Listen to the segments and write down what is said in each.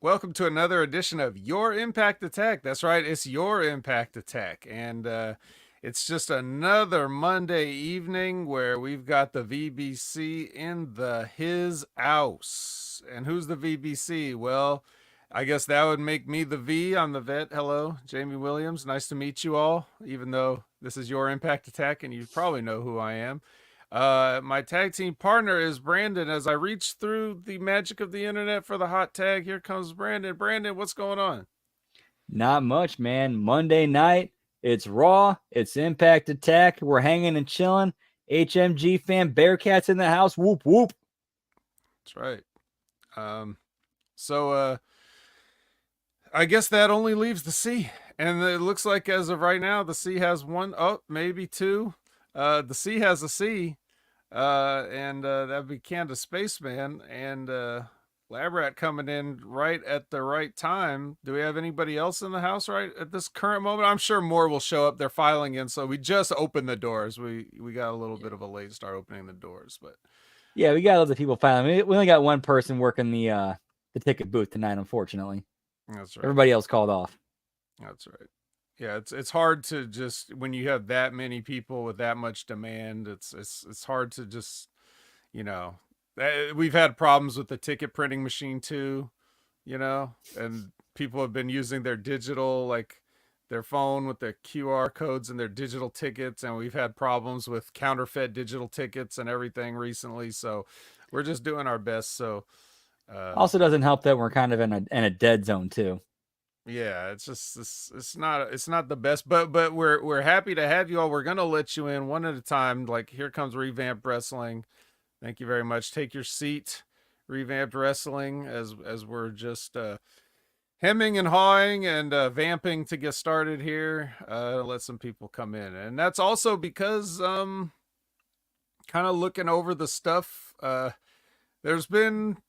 Welcome to another edition of Your Impact Attack. That's right, it's Your Impact Attack. And it's just another Monday evening where we've got the VBC in his house. And who's the VBC? Well, I guess that would make me the V. I'm the vet. Hello, Jamie Williams. Nice to meet you all, even though this is Your Impact Attack and you probably know who I am. My tag team partner is Brandon. As I reach through the magic of the internet for the hot tag, here comes Brandon. Brandon, what's going on? Not much, man. Monday night, it's Raw, it's Impact Attack. We're hanging and chilling. HMG fan Bearcats in the house. Whoop, whoop. That's right. Um, so I guess that only leaves the C. And it looks like as of right now, the C has one, oh, maybe two. The C has a C. And that'd be Candace Spaceman. And Labrat coming in right at the right time. Do we have anybody else in the house right at this current moment? I'm sure more will show up. They're filing in, so we just opened the doors. We got a little bit of a late start opening the doors, but Yeah, we got lots of people filing. We only got one person working the ticket booth tonight, unfortunately. that's right. Everybody else called off. That's right. Yeah, it's hard to just when you have that many people with that much demand. It's hard to just you know we've had problems with the ticket printing machine too, and people have been using their digital like their phone with their QR codes and their digital tickets, and we've had problems with counterfeit digital tickets and everything recently. So we're just doing our best. So Also doesn't help that we're kind of in a dead zone too. yeah, it's not the best, but we're happy to have you all. We're gonna let you in one at a time. Like here comes Revamped Wrestling. Thank you very much. Take your seat, Revamped Wrestling, as we're just hemming and hawing and vamping to get started here. Let some people come in, and that's also because kind of looking over the stuff. There's been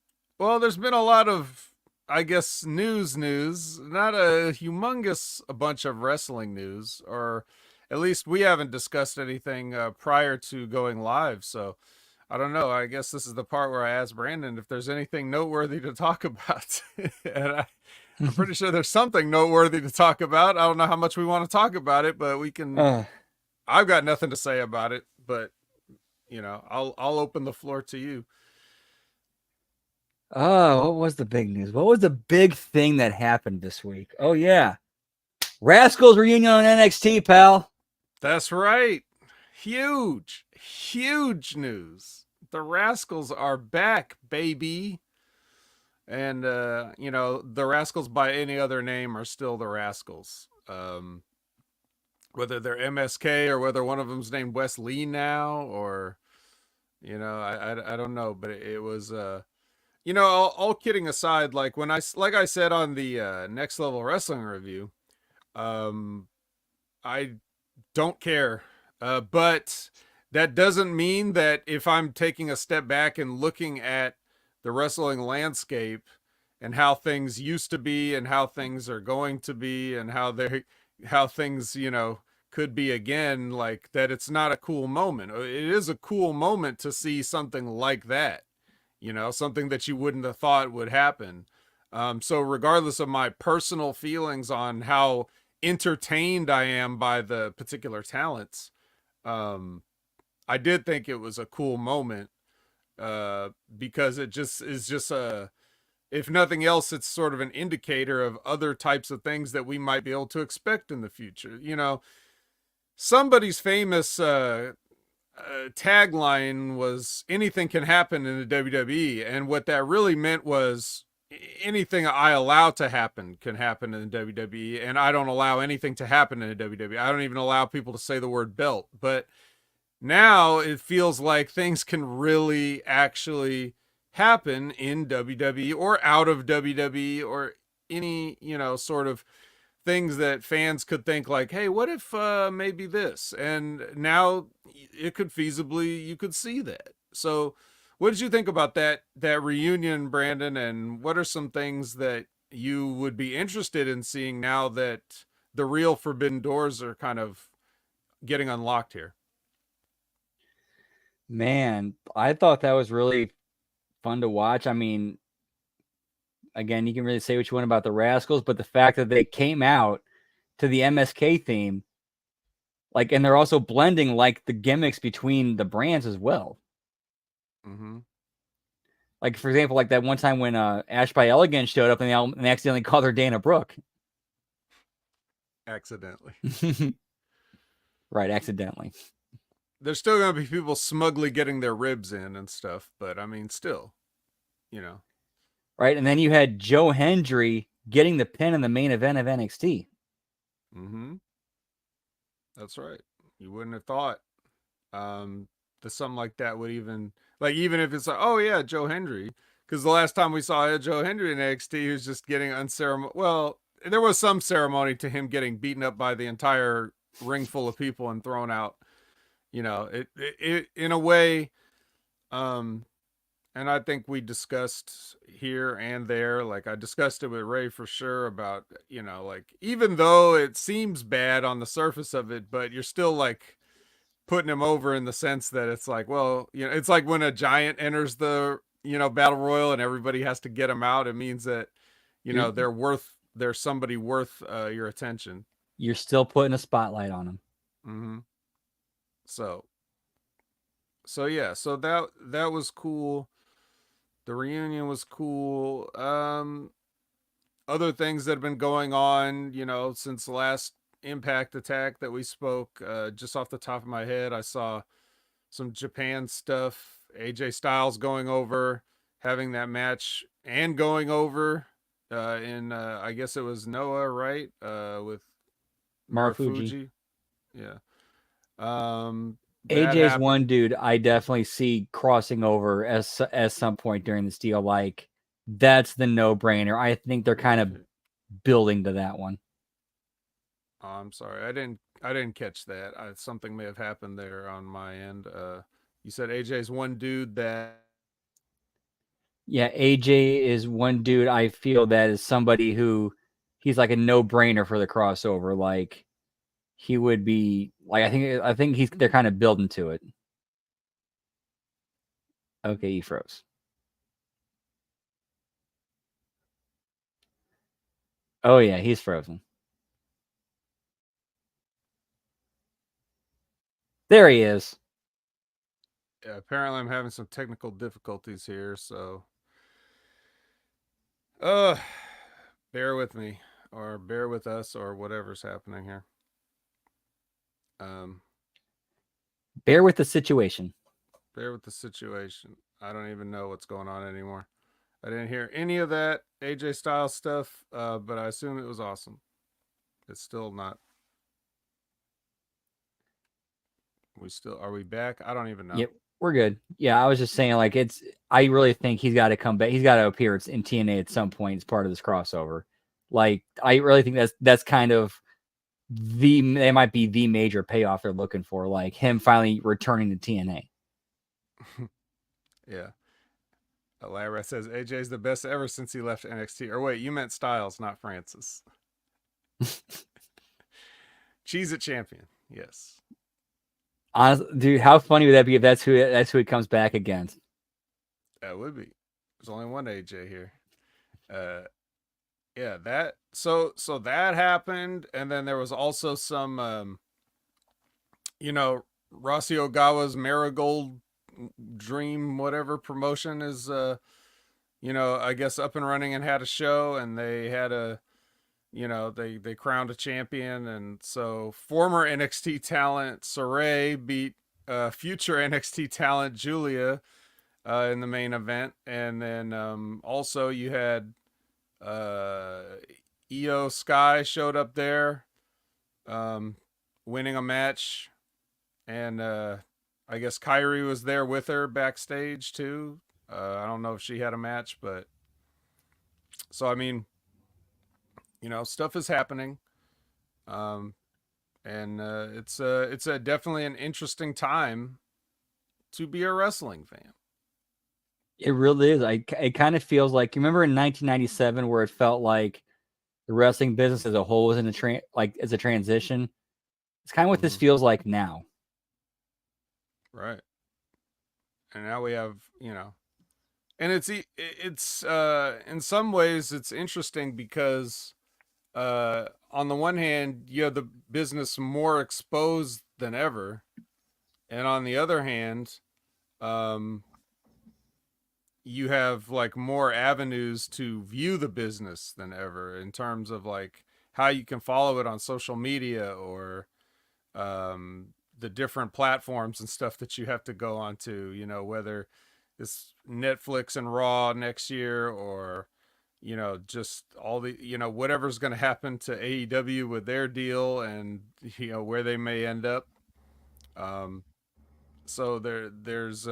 there's been a lot of I guess news, not a humongous a bunch of wrestling news, or at least we haven't discussed anything prior to going live. So I don't know. I guess this is the part where I ask Brandon if there's anything noteworthy to talk about. and I'm pretty sure there's something noteworthy to talk about. I don't know how much we want to talk about it, but we can. Uh, I've got nothing to say about it, but I'll open the floor to you. what was the big news? What was the big thing that happened this week? Oh, yeah. Rascals reunion on NXT, pal. That's right. Huge news. The Rascals are back, baby. And the Rascals by any other name are still the Rascals. Whether they're MSK or whether one of them's named Wes Lee now, or I don't know, but it was all kidding aside, like I said on the Next Level Wrestling review, I don't care. But that doesn't mean that if I'm taking a step back and looking at the wrestling landscape and how things used to be and how things are going to be and how things, could be again, like that it's not a cool moment. It is a cool moment to see something like that, something that you wouldn't have thought would happen. So regardless of my personal feelings on how entertained I am by the particular talents, I did think it was a cool moment because it just is just if nothing else, it's sort of an indicator of other types of things that we might be able to expect in the future. Somebody's famous tagline was anything can happen in the WWE. And what that really meant was anything I allow to happen can happen in the WWE. And I don't allow anything to happen in the WWE. I don't even allow people to say the word belt. But now it feels like things can really actually happen in WWE or out of WWE or any, sort of things that fans could think like, hey, what if maybe this? And now it could feasibly, you could see that. So what did you think about that reunion, Brandon? And what are some things that you would be interested in seeing now that the real forbidden doors are kind of getting unlocked here? Man, I thought that was really fun to watch. I mean, Again, you can really say what you want about the Rascals, but the fact that they came out to the MSK theme, like, and they're also blending like the gimmicks between the brands as well. Mm-hmm. Like, for example, like that one time when Ash by Elegance showed up and they accidentally called her Dana Brooke. Accidentally. Right, accidentally. There's still gonna be people smugly getting their ribs in and stuff, but I mean, still, you know. Right, and then you had Joe Hendry getting the pin in the main event of NXT. Mm-hmm. That's right. You wouldn't have thought um, that something like that would even like even if it's like, oh yeah, Joe Hendry, because the last time we saw Joe Hendry in NXT, he was just getting unceremonious. Well, there was some ceremony to him getting beaten up by the entire ring full of people and thrown out. You know, it in a way. Um, and I think we discussed here and there, like I discussed it with Ray for sure about, you know, like even though it seems bad on the surface of it, but you're still like putting him over in the sense that it's like, well, you know, it's like when a giant enters the, you know, battle royal and everybody has to get him out. It means that, you You're know, there's somebody worth your attention. you're still putting a spotlight on them. Mm-hmm. So, so yeah, so that was cool. The reunion was cool. Other things that have been going on, you know, since the last Impact Attack that we spoke. Just off the top of my head, I saw some Japan stuff. AJ Styles going over, having that match, and going over in I guess it was Noah, right? With Marufuji. Marufuji. Yeah. That AJ's one happened. dude I definitely see crossing over as some point during this deal. Like, that's the no brainer. I think they're kind of building to that one. Oh, I'm sorry. I didn't catch that. Something may have happened there on my end. You said AJ's one dude that Yeah, AJ is one dude I feel that is somebody who he's like a no brainer for the crossover. Like, he would be like, I think they're kind of building to it. Okay, he froze. Oh yeah, he's frozen. There he is. apparently I'm having some technical difficulties here, so uh bear with me or bear with us or whatever's happening here. Um Bear with the situation. bear with the situation. I don't even know what's going on anymore. I didn't hear any of that AJ Styles stuff, but I assume it was awesome. It's still not. We still are we back? I don't even know. Yep, we're good. Yeah, I was just saying, like, it's. I really think he's got to come back. He's got to appear in TNA at some point as part of this crossover. Like, I really think that's kind of they might be the major payoff they're looking for. Like, him finally returning to TNA. Yeah. Lyra says AJ's the best ever since he left NXT. Or wait, you meant Styles, not Francis. Cheese it champion. Yes. Honestly, dude, how funny would that be if that's who it comes back against? That would be. There's only one AJ here. Uh yeah, so that happened, and then there was also some you know, Rossi Ogawa's Marigold Dream whatever promotion is you know, I guess up and running and had a show, and they had a, you know, they crowned a champion, and so former NXT talent Saray beat future NXT talent Julia in the main event, and then also you had uh, Io Sky showed up there, um, winning a match, and I guess Kyrie was there with her backstage too. I don't know if she had a match, but so I mean, you know, stuff is happening, um, and it's a definitely an interesting time to be a wrestling fan. It really is. It kind of feels like, you remember in 1997 where it felt like the wrestling business as a whole was in as a transition. It's kind of what this Mm-hmm. feels like now. Right, and now we have, you know, And it's in some ways it's interesting because on the one hand you have the business more exposed than ever, and on the other hand, um, you have like more avenues to view the business than ever in terms of like how you can follow it on social media or the different platforms and stuff that you have to go onto, whether it's Netflix and Raw next year or just all the whatever's going to happen to AEW with their deal and where they may end up. um so there's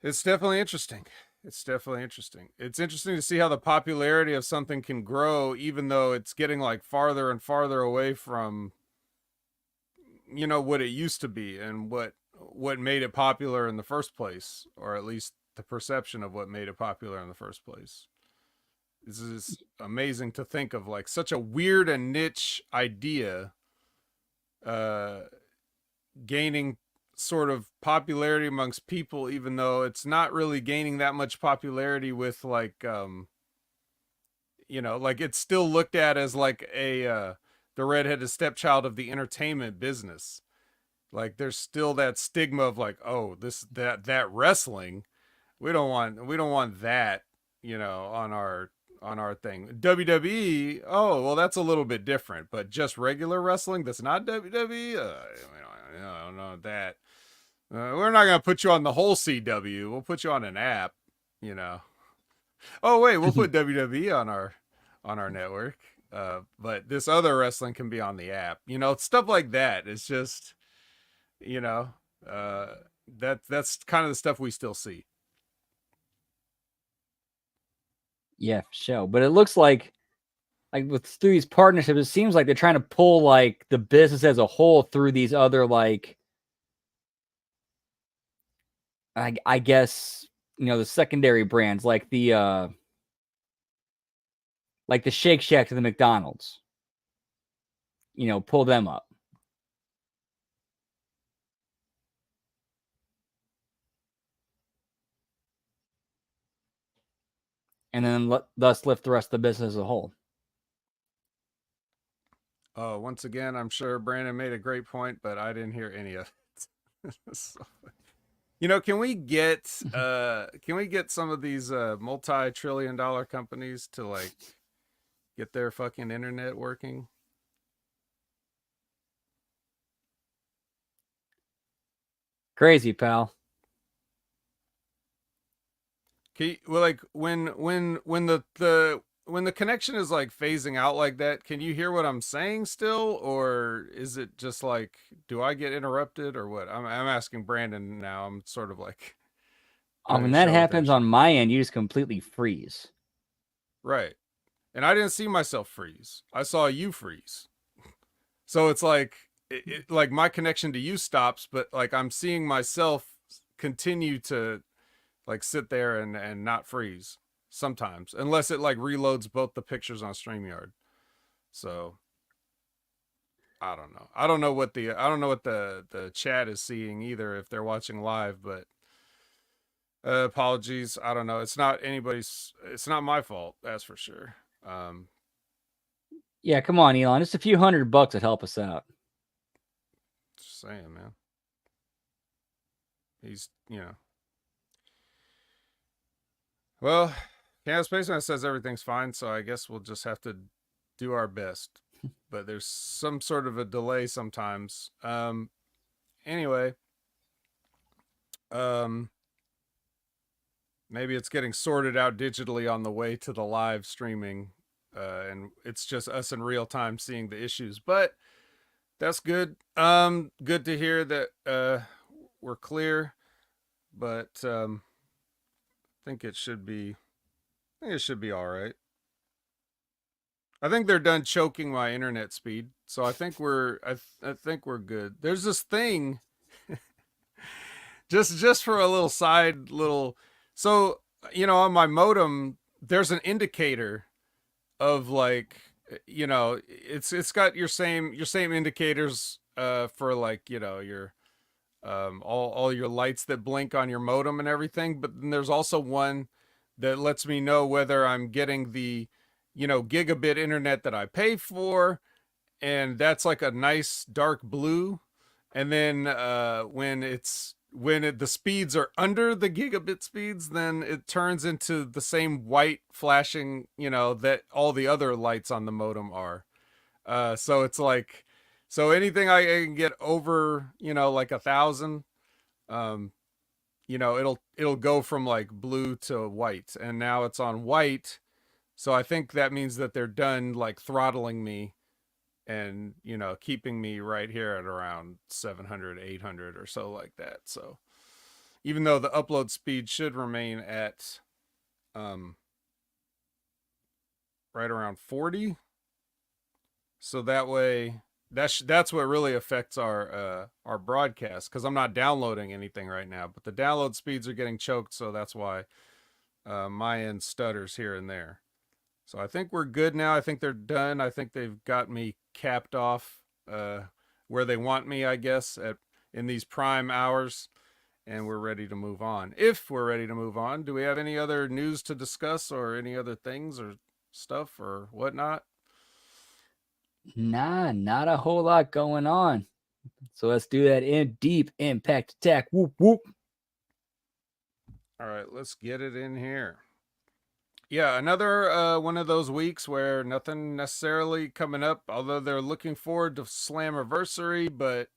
it's definitely interesting. It's definitely interesting. It's interesting to see how the popularity of something can grow, even though it's getting like farther and farther away from what it used to be and what made it popular in the first place, or at least the perception of what made it popular in the first place. This is amazing to think of, like such a weird and niche idea uh gaining sort of popularity amongst people, even though it's not really gaining that much popularity with like like it's still looked at as like a the redheaded stepchild of the entertainment business. Like there's still that stigma of like, oh, this that wrestling, we don't want that, on our thing. WWE, oh well, that's a little bit different, but just regular wrestling that's not WWE, I don't know that. We're not gonna put you on the whole CW. We'll put you on an app, you know. Oh wait, we'll put WWE on our network. But this other wrestling can be on the app. Stuff like that. It's just, you know, uh, that's kind of the stuff we still see. Yeah, for sure. But it looks like with through these partnerships, it seems like they're trying to pull like the business as a whole through these other I guess the secondary brands like the Shake Shack to the McDonald's. Pull them up. And then thus lift the rest of the business as a whole. Once again, I'm sure Brandon made a great point, but I didn't hear any of it. So, can we get some of these multi-trillion dollar companies to like get their fucking internet working? Crazy, pal. Well, like when the connection is like phasing out like that, can you hear what I'm saying still, or is it just like, do I get interrupted or what? I'm asking Brandon now. I'm sort of like trying When to that show happens on attention. my end, you just completely freeze. Right. And I didn't see myself freeze. I saw you freeze. So it's like like my connection to you stops, but like I'm seeing myself continue to like sit there and not freeze sometimes, unless it like reloads both the pictures on StreamYard. So I don't know what the chat is seeing either if they're watching live, but apologies. I don't know. It's not my fault, that's for sure. Um Yeah, come on, Elon. Just a few $100 would help us out. just saying, man. He's, well, Canada Spaceman says everything's fine, so I guess we'll just have to do our best. But there's some sort of a delay sometimes. Anyway, um maybe it's getting sorted out digitally on the way to the live streaming, and it's just us in real time seeing the issues. But that's good. Good to hear that we're clear. But I think it should be. I think it should be all right. I think they're done choking my internet speed, so I think I think we're good. There's this thing, just for a little side little. So on my modem, there's an indicator of like, it's got your same indicators for like your all your lights that blink on your modem and everything. But then there's also one that lets me know whether I'm getting the, gigabit internet that I pay for, and that's like a nice dark blue. And then when the speeds are under the gigabit speeds, then it turns into the same white flashing, that all the other lights on the modem are. So it's like, so anything I can get over, like 1,000, um, it'll go from like blue to white, and now it's on white. So I think that means that they're done like throttling me and keeping me right here at around 700, 800 or so like that. So even though the upload speed should remain at um, right around 40, so that way that's what really affects our broadcast, because I'm not downloading anything right now, but the download speeds are getting choked, so that's why my end stutters here and there. So I think we're good now. I think they're done. I think they've got me capped off where they want me, I guess, at in these prime hours, and we're ready to move on. If we're ready to move on, do we have any other news to discuss, or any other things or stuff or whatnot? Nah, not a whole lot going on. So let's do that in deep impact attack. Whoop whoop. All right, let's get it in here. Yeah, another one of those weeks where nothing necessarily coming up, although they're looking forward to Slammiversary, but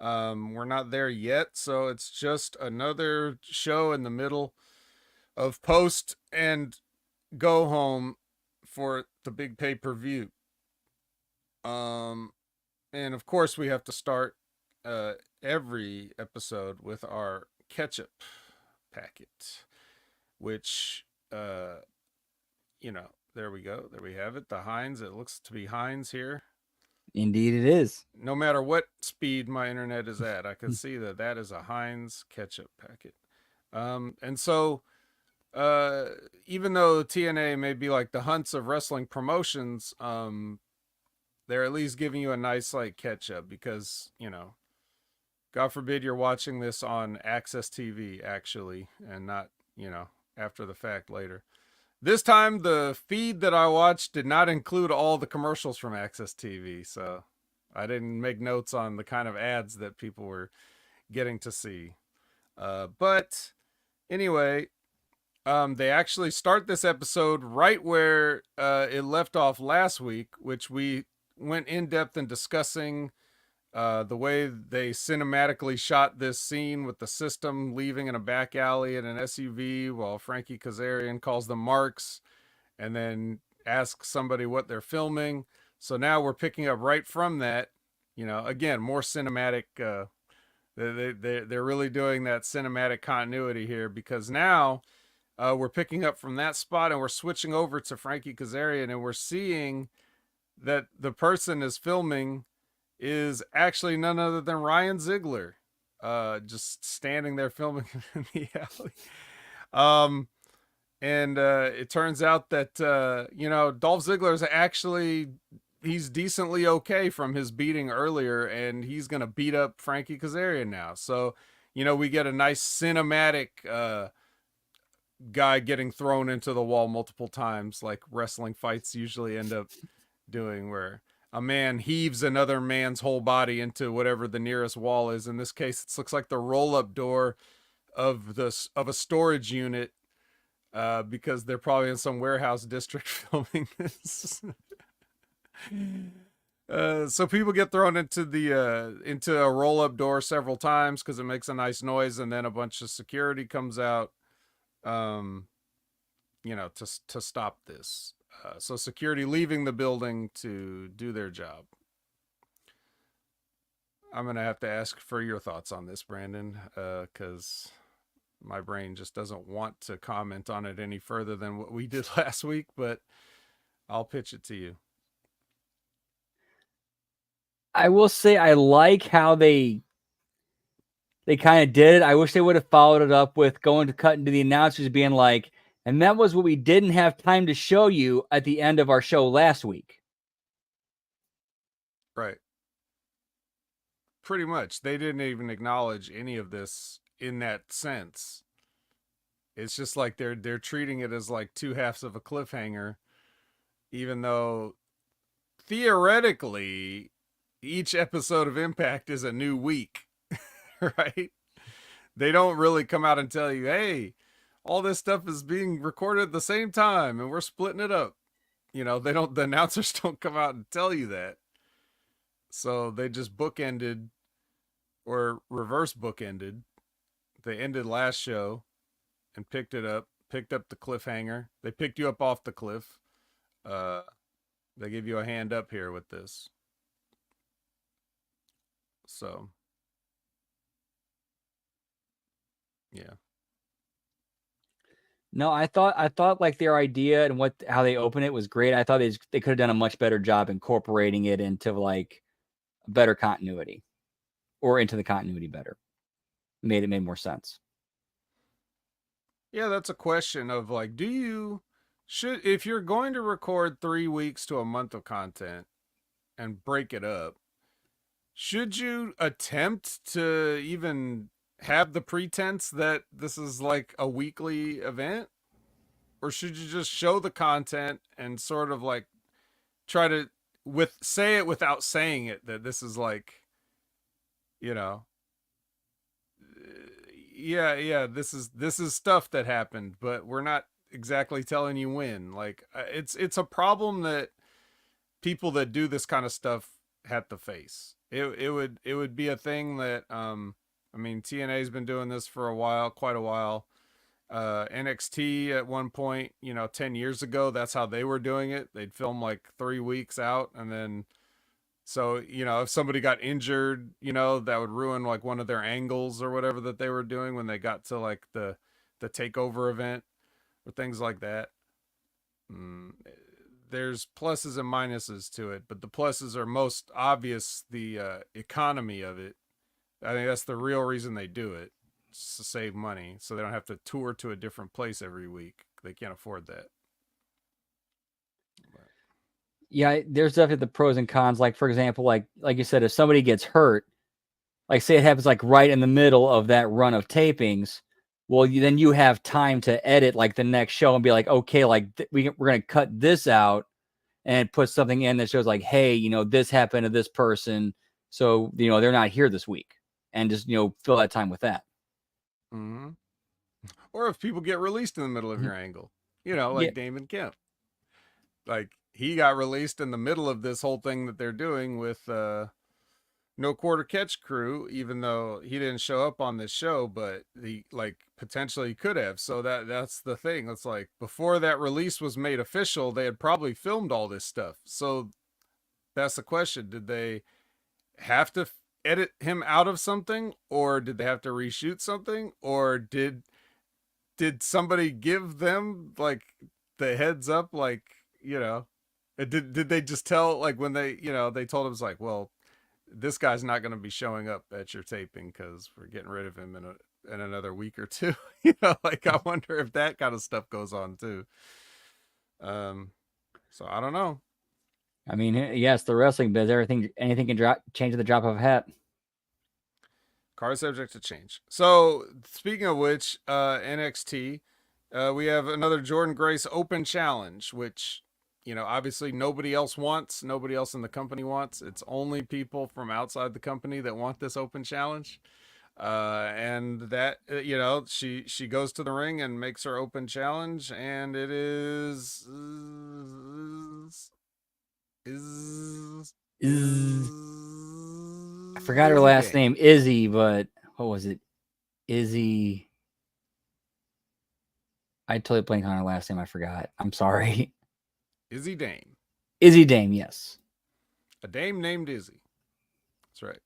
we're not there yet. So it's just another show in the middle of post and go home for the big pay-per-view. Um, and of course, we have to start every episode with our ketchup packet, which there we go. There we have it. The Heinz. It looks to be Heinz here. Indeed, it is. No matter what speed my internet is at, I can see that that is a Heinz ketchup packet. And so, uh, even though TNA may be like the Hunts of wrestling promotions, they're at least giving you a nice like ketchup, because God forbid you're watching this on Access TV actually, and not after the fact later. This time, the feed that I watched did not include all the commercials from Access TV, so I didn't make notes on the kind of ads that people were getting to see. But anyway, they actually start this episode right where it left off last week, which we went in depth in discussing the way they cinematically shot this scene with the system leaving in a back alley in an SUV while Frankie Kazarian calls them marks and then asks somebody what they're filming. So now we're picking up right from that. Again, more cinematic. They're really doing that cinematic continuity here, because now we're picking up from that spot and we're switching over to Frankie Kazarian, and we're seeing that the person is filming is actually none other than Ryan Ziegler, just standing there filming in the alley. And it turns out that Dolph Ziggler is actually, he's decently okay from his beating earlier, and he's gonna beat up Frankie Kazarian now. So we get a nice cinematic guy getting thrown into the wall multiple times, like wrestling fights usually end up doing, where a man heaves another man's whole body into whatever the nearest wall is. In this case, it looks like the roll-up door of a storage unit, because they're probably in some warehouse district filming this. So people get thrown into a roll-up door several times because it makes a nice noise, and then a bunch of security comes out, to stop this. So security leaving the building to do their job. I'm gonna have to ask for your thoughts on this, Brandon, because my brain just doesn't want to comment on it any further than what we did last week. But I'll pitch it to you. I will say I like how they kind of did it. I wish they would have followed it up with going to cut into the announcers being like, and that was what we didn't have time to show you at the end of our show last week. Right. pretty much. They didn't even acknowledge any of this in that sense. It's just like they're treating it as like two halves of a cliffhanger, even though theoretically each episode of Impact is a new week, right? They don't really come out and tell you, hey, all this stuff is being recorded at the same time and we're splitting it up. They don't, the announcers don't come out and tell you that. So they just bookended or reverse bookended. They ended last show and picked up the cliffhanger. They picked you up off the cliff. Uh, they give you a hand up here with this. So, yeah. No, I thought like their idea and how they open it was great. I thought they could have done a much better job incorporating it into like better continuity or into the continuity better. It made more sense. Yeah, that's a question of like, if you're going to record 3 weeks to a month of content and break it up, should you attempt to even have the pretense that this is like a weekly event? Or should you just show the content and sort of like try to say it without saying it, that this is like, you know, yeah, this is stuff that happened, but we're not exactly telling you when. Like it's a problem that people that do this kind of stuff have to face. It would be a thing that I mean, TNA's been doing this for a while, quite a while. NXT at one point, 10 years ago, that's how they were doing it. They'd film like 3 weeks out, and then so, if somebody got injured, that would ruin like one of their angles or whatever that they were doing when they got to like the takeover event or things like that. Mm, there's pluses and minuses to it, but the pluses are most obvious the economy of it. I think that's the real reason they do it. It's to save money so they don't have to tour to a different place every week. They can't afford that. But, Yeah, there's definitely the pros and cons. Like for example, like you said, if somebody gets hurt, like say it happens like right in the middle of that run of tapings, well, then you have time to edit like the next show and be like, okay, like we're gonna cut this out and put something in that shows like, hey, this happened to this person, so they're not here this week, and just fill that time with that. mm-hmm. Or if people get released in the middle of Mhm. your angle, Yeah, like Damon Kemp. Like he got released in the middle of this whole thing that they're doing with No Quarter Catch Crew, even though he didn't show up on this show, but he like potentially could have. So that's the thing. It's like before that release was made official, they had probably filmed all this stuff. So that's the question. Did they have to edit him out of something, or did they have to reshoot something, or did somebody give them like the heads up, like, did they just tell, like, when they told him, it's like, well, this guy's not going to be showing up at your taping because we're getting rid of him in another week or two. Like, I wonder if that kind of stuff goes on too. So I don't know. I mean, yes, the wrestling biz, anything can change at the drop of a hat. Car subject to change. So speaking of which, NXT, we have another Jordan Grace Open Challenge, which, obviously nobody else wants, nobody else in the company wants. It's only people from outside the company that want this Open Challenge. And that, she goes to the ring and makes her Open Challenge, and it is I forgot her Izzy last Dame. name, Izzy, but what was it? Izzy. I totally blanked on her last name. I forgot. I'm sorry. Izzy Dame. Izzy Dame, yes. A dame named Izzy. That's right.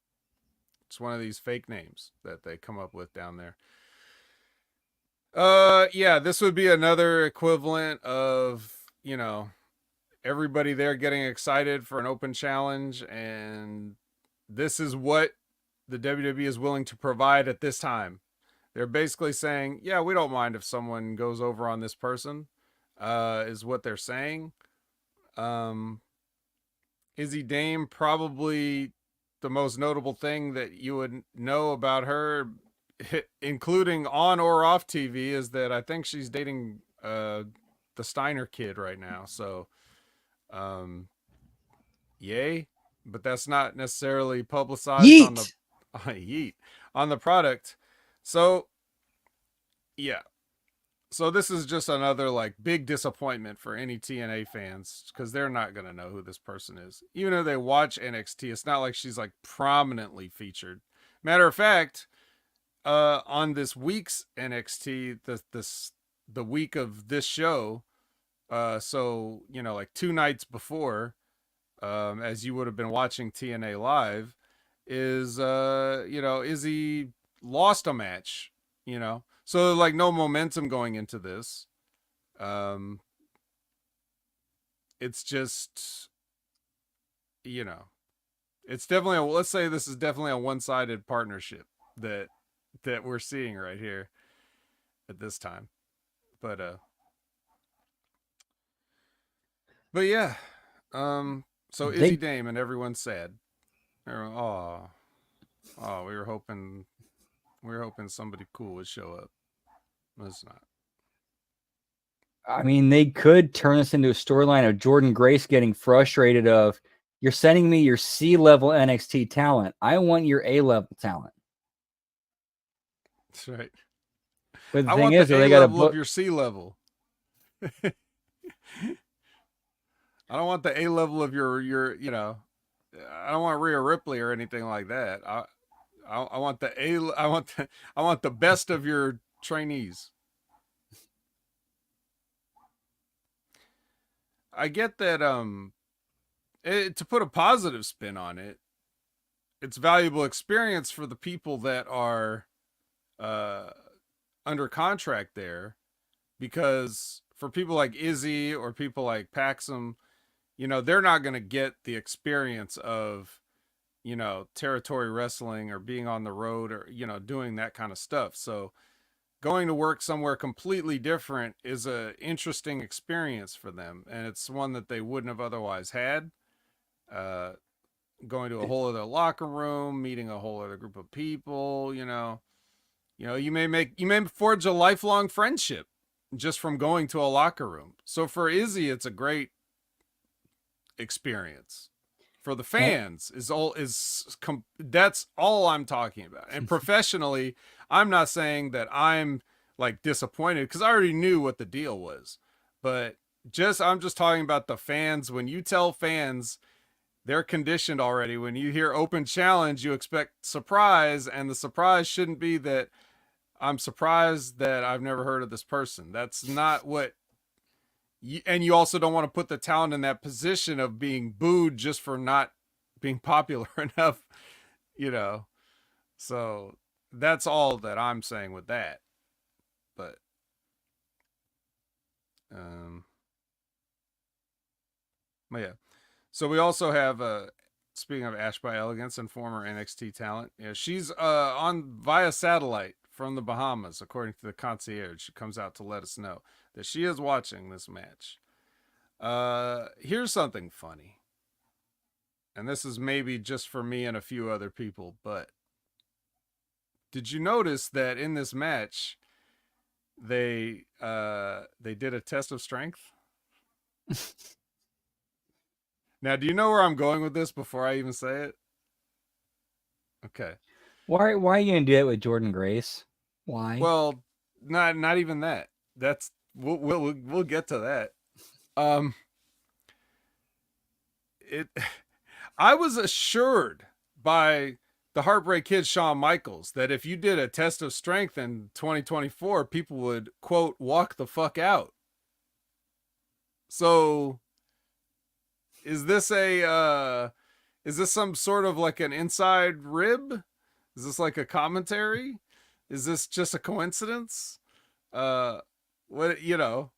It's one of these fake names that they come up with down there. Yeah, this would be another equivalent of, everybody there getting excited for an Open Challenge, and this is what the WWE is willing to provide at this time. They're basically saying, yeah, we don't mind if someone goes over on this person, is what they're saying. Izzy Dame probably the most notable thing that you would know about her, including on or off TV, is that I think she's dating the Steiner kid right now. So, um, yay, but that's not necessarily publicized on the Yeet. yeet on the product. So, yeah. So this is just another like big disappointment for any TNA fans because they're not gonna know who this person is. Even if they watch NXT, it's not like she's like prominently featured. Matter of fact, on this week's NXT, the week of this show, so you know, like 2 nights before, as you would have been watching TNA live, is you know, Izzy lost a match, you know. So like no momentum going into this. Um it's just, you know, it's definitely let's say this is definitely a one-sided partnership that we're seeing right here at this time. But yeah. So Izzy They, Dame and everyone's sad. Everyone, oh, we were hoping somebody cool would show up. It's not. I mean, they could turn this into a storyline of Jordan Grace getting frustrated of, you're sending me your C-level NXT talent. I want your A-level talent. That's right. But the I thing want is, the A they got to level of book. your C level. I don't want the A level of your you know. I don't want Rhea Ripley or anything like that. I want the I want the best of your trainees. I get that to put a positive spin on it, it's valuable experience for the people that are uh under contract there, because for people like Izzy or people like Paxum, you know, they're not going to get the experience of, you know, territory wrestling or being on the road or, you know, doing that kind of stuff. So going to work somewhere completely different is a interesting experience for them, and it's one that they wouldn't have otherwise had. uh Going to a whole other locker room, meeting a whole other group of people, you know, you may forge a lifelong friendship just from going to a locker room. So for Izzy, it's a great experience. For the And, fans, that's all I'm talking about. And professionally, I'm not saying that I'm like disappointed because I already knew what the deal was. But I'm just talking about the fans. When you tell fans, they're conditioned already. When you hear open challenge, you expect surprise, and the surprise shouldn't be that I'm surprised that I've never heard of this person. That's not what and you also don't want to put the talent in that position of being booed just for not being popular enough, you know. So that's all that I'm saying with that. But um but yeah. So we also have speaking of Ash by Elegance and former NXT talent, yeah, she's on via satellite from the Bahamas, according to the concierge. She comes out to let us know that she is watching this match. Here's something funny. And this is maybe just for me and a few other people, but did you notice that in this match they did a test of strength? Now, do you know where I'm going with this before I even say it? Okay. why are you going to do it with Jordan Grace? Why? Well, not even that. That's we'll get to that. Um it I was assured by the Heartbreak Kid Shawn Michaels that if you did a test of strength in 2024, people would quote walk the fuck out. So is this some sort of like an inside rib? Is this like a commentary? Is this just a coincidence? Uh what you know,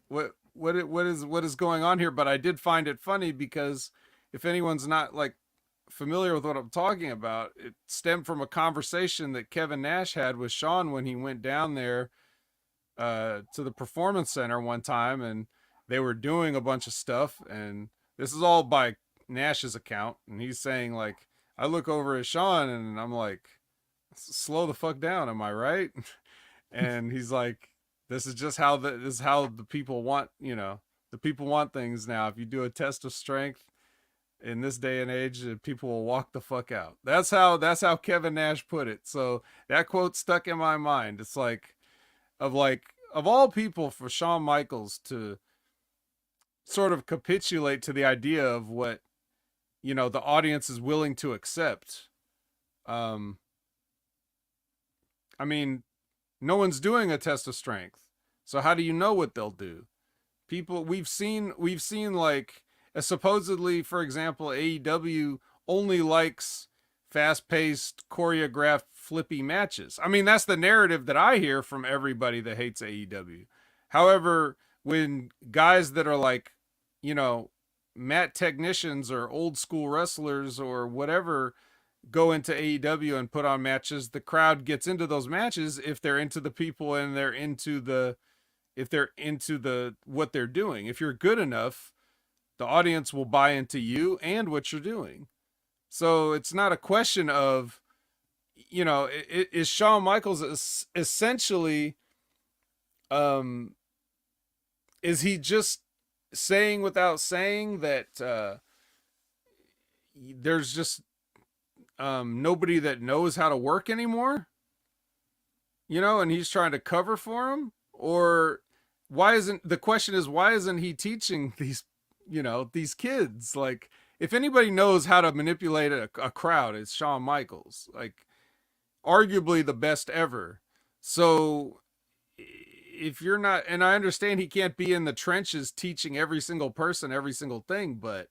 what is going on here? But I did find it funny because if anyone's not like familiar with what I'm talking about, it stemmed from a conversation that Kevin Nash had with Shawn when he went down there to the performance center one time, and they were doing a bunch of stuff. And this is all by Nash's account, and he's saying like, I look over at Sean and I'm like, slow the fuck down, am I right? And he's like, this is just how this is how the people want, the people want things now. If you do a test of strength in this day and age, people will walk the fuck out. That's how Kevin Nash put it. So that quote stuck in my mind. It's like of all people for Shawn Michaels to sort of capitulate to the idea of what the audience is willing to accept. Um, I mean, no one's doing a test of strength, so how do you know what they'll do? People we've seen like supposedly, for example, AEW only likes fast-paced, choreographed, flippy matches. I mean, that's the narrative that I hear from everybody that hates AEW. However, when guys that are like, you know, mat technicians or old school wrestlers or whatever go into AEW and put on matches, the crowd gets into those matches if they're into the people and they're into the if they're into the what they're doing. If you're good enough, the audience will buy into you and what you're doing. So it's not a question of, is Shawn Michaels essentially, um, is he just saying without saying that there's just nobody that knows how to work anymore? And he's trying to cover for him? Or the question is, why isn't he teaching these kids? Like, if anybody knows how to manipulate a crowd, it's Shawn Michaels. Like, arguably the best ever. So if you're not, and I understand he can't be in the trenches teaching every single person every single thing, but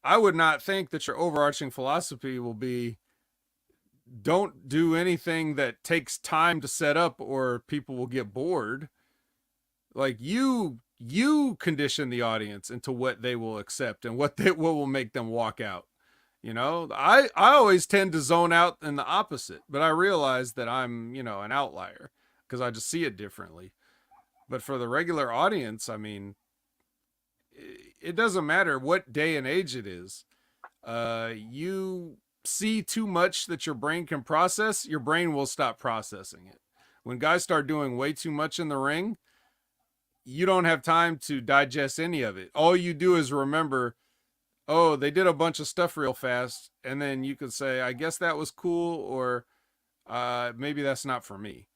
I would not think that your overarching philosophy will be, don't do anything that takes time to set up or people will get bored. Like, you condition the audience into what they will accept and what will make them walk out. I always tend to zone out in the opposite, but I realize that I'm, an outlier because I just see it differently. But for the regular audience, I mean, it doesn't matter what day and age it is. You see too much that your brain can process, your brain will stop processing it. When guys start doing way too much in the ring, you don't have time to digest any of it. All you do is remember, oh, they did a bunch of stuff real fast, and then you could say, I guess that was cool, or maybe that's not for me.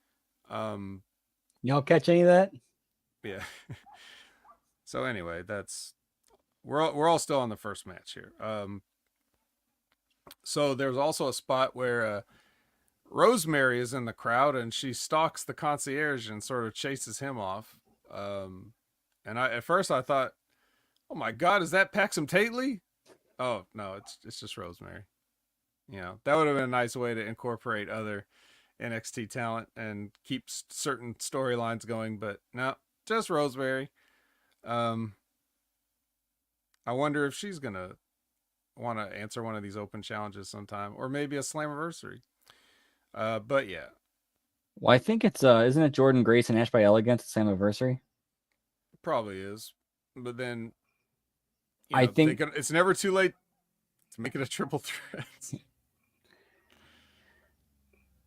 Y'all catch any of that? Yeah. So anyway, we're all still on the first match here. So there's also a spot where Rosemary is in the crowd and she stalks the concierge and sort of chases him off. And at first I thought, oh my God, is that Paxum Tately? Oh no, it's just Rosemary. That would have been a nice way to incorporate other NXT talent and keep certain storylines going, but no, just Rosemary. Um, I wonder if she's gonna want to answer one of these open challenges sometime, or maybe a Slammiversary. But yeah, Well, I think it's isn't it Jordan Grace and Ash by Elegance at Slammiversary? probably is. But then, I think it's never too late to make it a triple threat.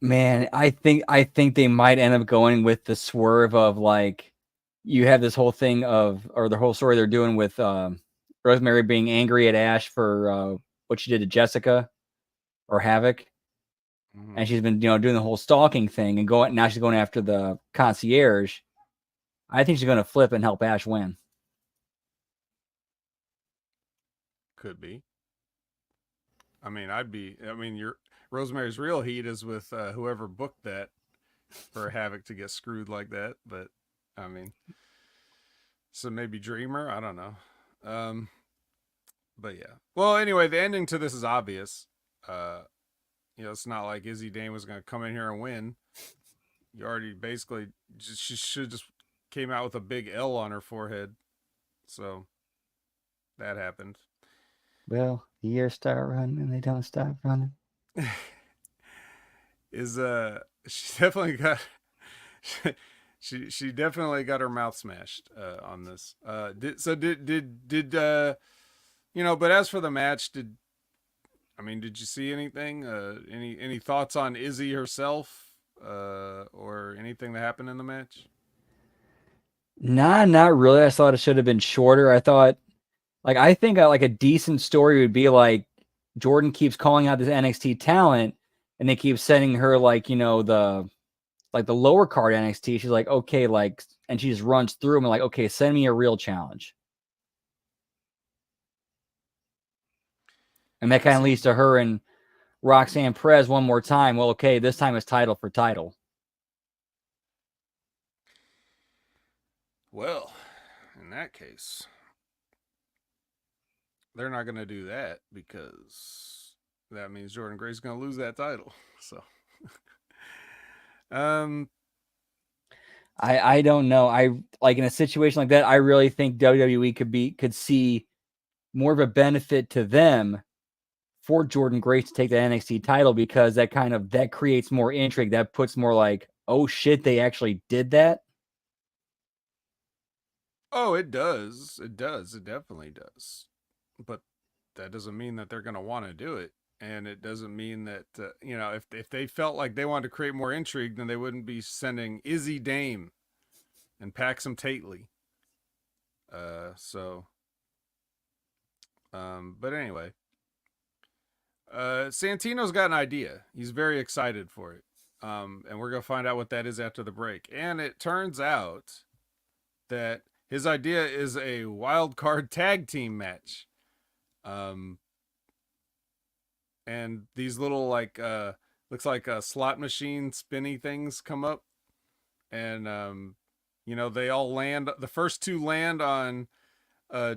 Man, I think they might end up going with the swerve of, like, you have this whole thing or the whole story they're doing with Rosemary being angry at Ash for what she did to Jessica or Havoc. Mm-hmm. And she's been, doing the whole stalking thing and now she's going after the concierge. I think she's going to flip and help Ash win. Could be. I mean, Rosemary's real heat is with whoever booked that for Havoc to get screwed like that. But I mean, so maybe Dreamer. I don't know. But yeah. Well, anyway, the ending to this is obvious. It's not like Izzy Dane was going to come in here and win. You already basically she should just came out with a big L on her forehead. So that happened. Well, the years start running and they don't stop running. She definitely got she definitely got her mouth smashed on this. But as for the match, I mean, did you see anything? Any thoughts on Izzy herself, or anything that happened in the match? Nah, not really. I thought it should have been shorter. I thought, like, I think like a decent story would be like Jordan keeps calling out this NXT talent, and they keep sending her like the lower card NXT. She's like, okay, like, and she just runs through them and like, okay, send me a real challenge, and that Yeah, kind of see, leads to her and Roxanne Perez one more time. Well, okay, this time it's title for title. well, in that case, they're not going to do that because that means Jordan Grace's going to lose that title. So, um, I don't know. I like in a situation like that, I really think WWE could see more of a benefit to them for Jordan Grace to take the NXT title, because that creates more intrigue. That puts more like, oh shit, they actually did that. oh, it does. It does. It definitely does. But that doesn't mean that they're going to want to do it. And it doesn't mean that, if they felt like they wanted to create more intrigue, then they wouldn't be sending Izzy Dame and Paxum Tately. So, but anyway, Santino's got an idea. He's very excited for it. And we're going to find out what that is after the break. And it turns out that his idea is a wild card tag team match. Um, and these little looks like slot machine spinny things come up, and they all land. The first two land on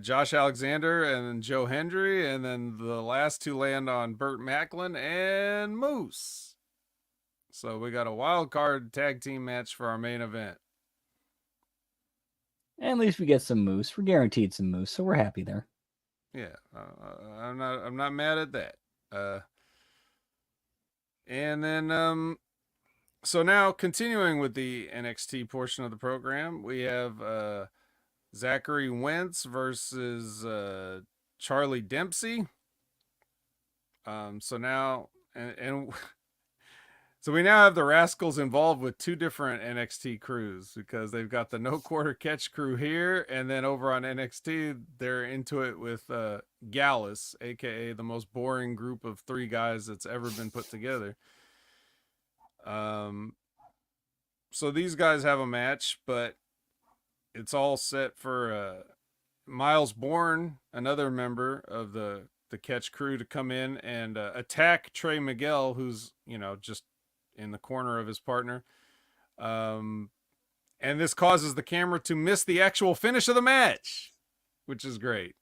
Josh Alexander and then Joe Hendry, and then the last two land on Burt Macklin and Moose. So we got a wild card tag team match for our main event. And at least we get some moose. We're guaranteed some moose, so we're happy there. Yeah, I'm not mad at that. And then so now continuing with the NXT portion of the program, we have Zachary Wentz versus Charlie Dempsey. So now and so we now have the Rascals involved with two different NXT crews, because they've got the No Quarter Catch crew here, and then over on NXT they're into it with Gallus, aka the most boring group of three guys that's ever been put together. Um, so these guys have a match, but it's all set for Miles Bourne, another member of the Catch crew, to come in and attack Trey Miguel, who's just in the corner of his partner. Um, and this causes the camera to miss the actual finish of the match, which is great.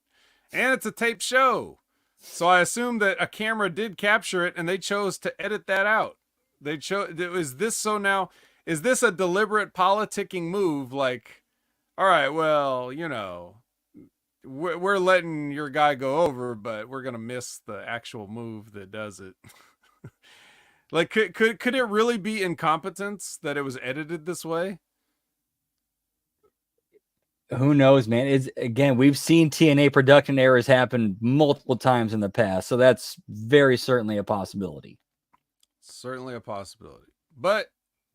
And it's a taped show, so I assume that a camera did capture it, and they chose to edit that out. They chose. Is this so now? Is this a deliberate politicking move? Like, all right, well, we're letting your guy go over, but we're gonna miss the actual move that does it. Like, could it really be incompetence that it was edited this way? Who knows, man? It's again, we've seen TNA production errors happen multiple times in the past, so that's very certainly a possibility. Certainly a possibility, but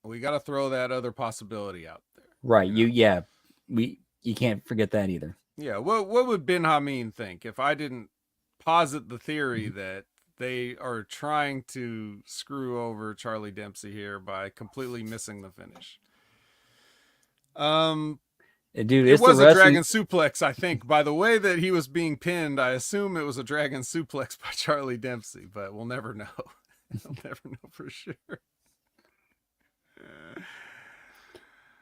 we got to throw that other possibility out there. Right. You can't forget that either. Yeah. What would Ben Hameen think if I didn't posit the theory that they are trying to screw over Charlie Dempsey here by completely missing the finish? Dude, It it's the was a wrestling. dragon suplex, I think. By the way that he was being pinned, I assume it was a dragon suplex by Charlie Dempsey, but we'll never know. We'll never know for sure.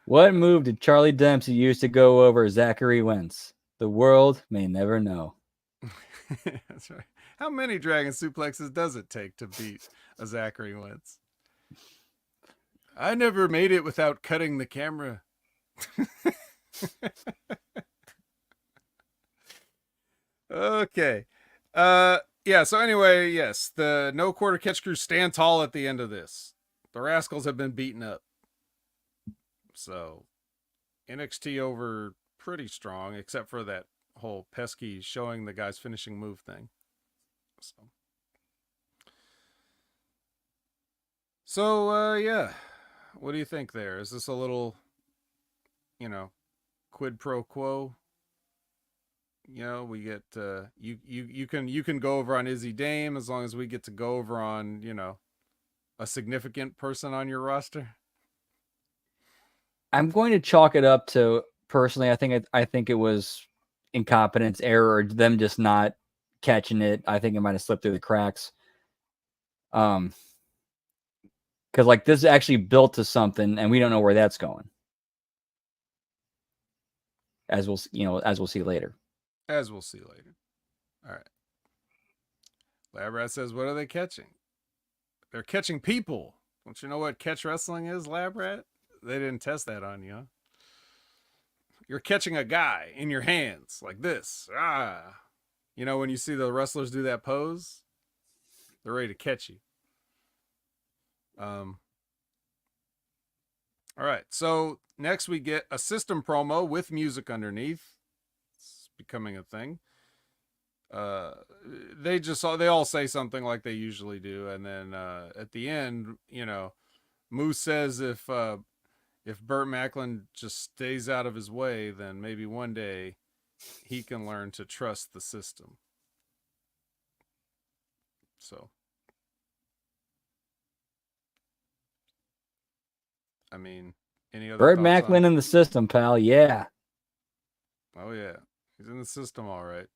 What move did Charlie Dempsey use to go over Zachary Wentz? The world may never know. That's right. How many dragon suplexes does it take to beat a Zachary Wentz? I never made it without cutting the camera. Okay. Yeah, so anyway, yes, the No Quarter Catch crew stand tall at the end of this. The Rascals have been beaten up. So NXT over pretty strong, except for that whole pesky showing the guy's finishing move thing. So So yeah, what do you think there? Is this a little, you know, quid pro quo? You know, we get you can go over on Izzy Dame as long as we get to go over on, a significant person on your roster. I'm going to chalk it up to personally. I think it was incompetence, error, or them just not catching it. I think it might have slipped through the cracks. Um, because like this is actually built to something, and we don't know where that's going. As we'll see later. As we'll see later. All right. Lab Rat says, "What are they catching? They're catching people. Don't you know what catch wrestling is, Lab Rat? They didn't test that on you. Huh? You're catching a guy in your hands like this. Ah, you know when you see the wrestlers do that pose, they're ready to catch you. Um, all right. So next we get a system promo with music underneath. It's becoming a thing. Uh, they all say something like they usually do, and then at the end, Moose says if Burt Macklin just stays out of his way, then maybe one day he can learn to trust the system. So, I mean, any other Burt thoughts Macklin on? in the system, pal. Yeah, Oh yeah, he's in the system, all right.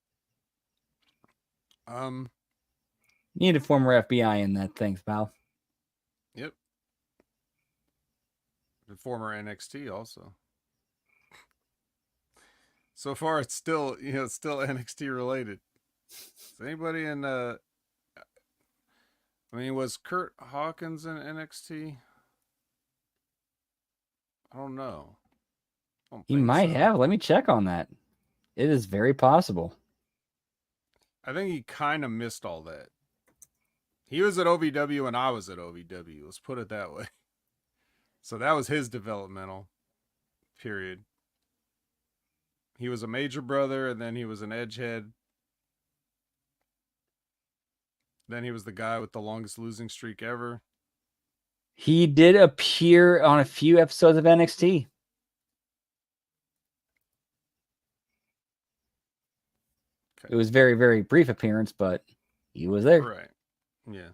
Um, need a former FBI in that thing, pal. yep. The former NXT also. So far, it's still it's still NXT related. Is anybody in I mean, was Kurt Hawkins in NXT? I don't know. I don't He think might so. have. Let me check on that. It is very possible. I think he kind of missed all that. He was at OVW and I was at OVW. Let's put it that way. So that was his developmental period. He was a major brother, and then he was an edgehead. Then he was the guy with the longest losing streak ever. He did appear on a few episodes of NXT. Okay. It was very, very brief appearance, but he was there. Right. Yeah.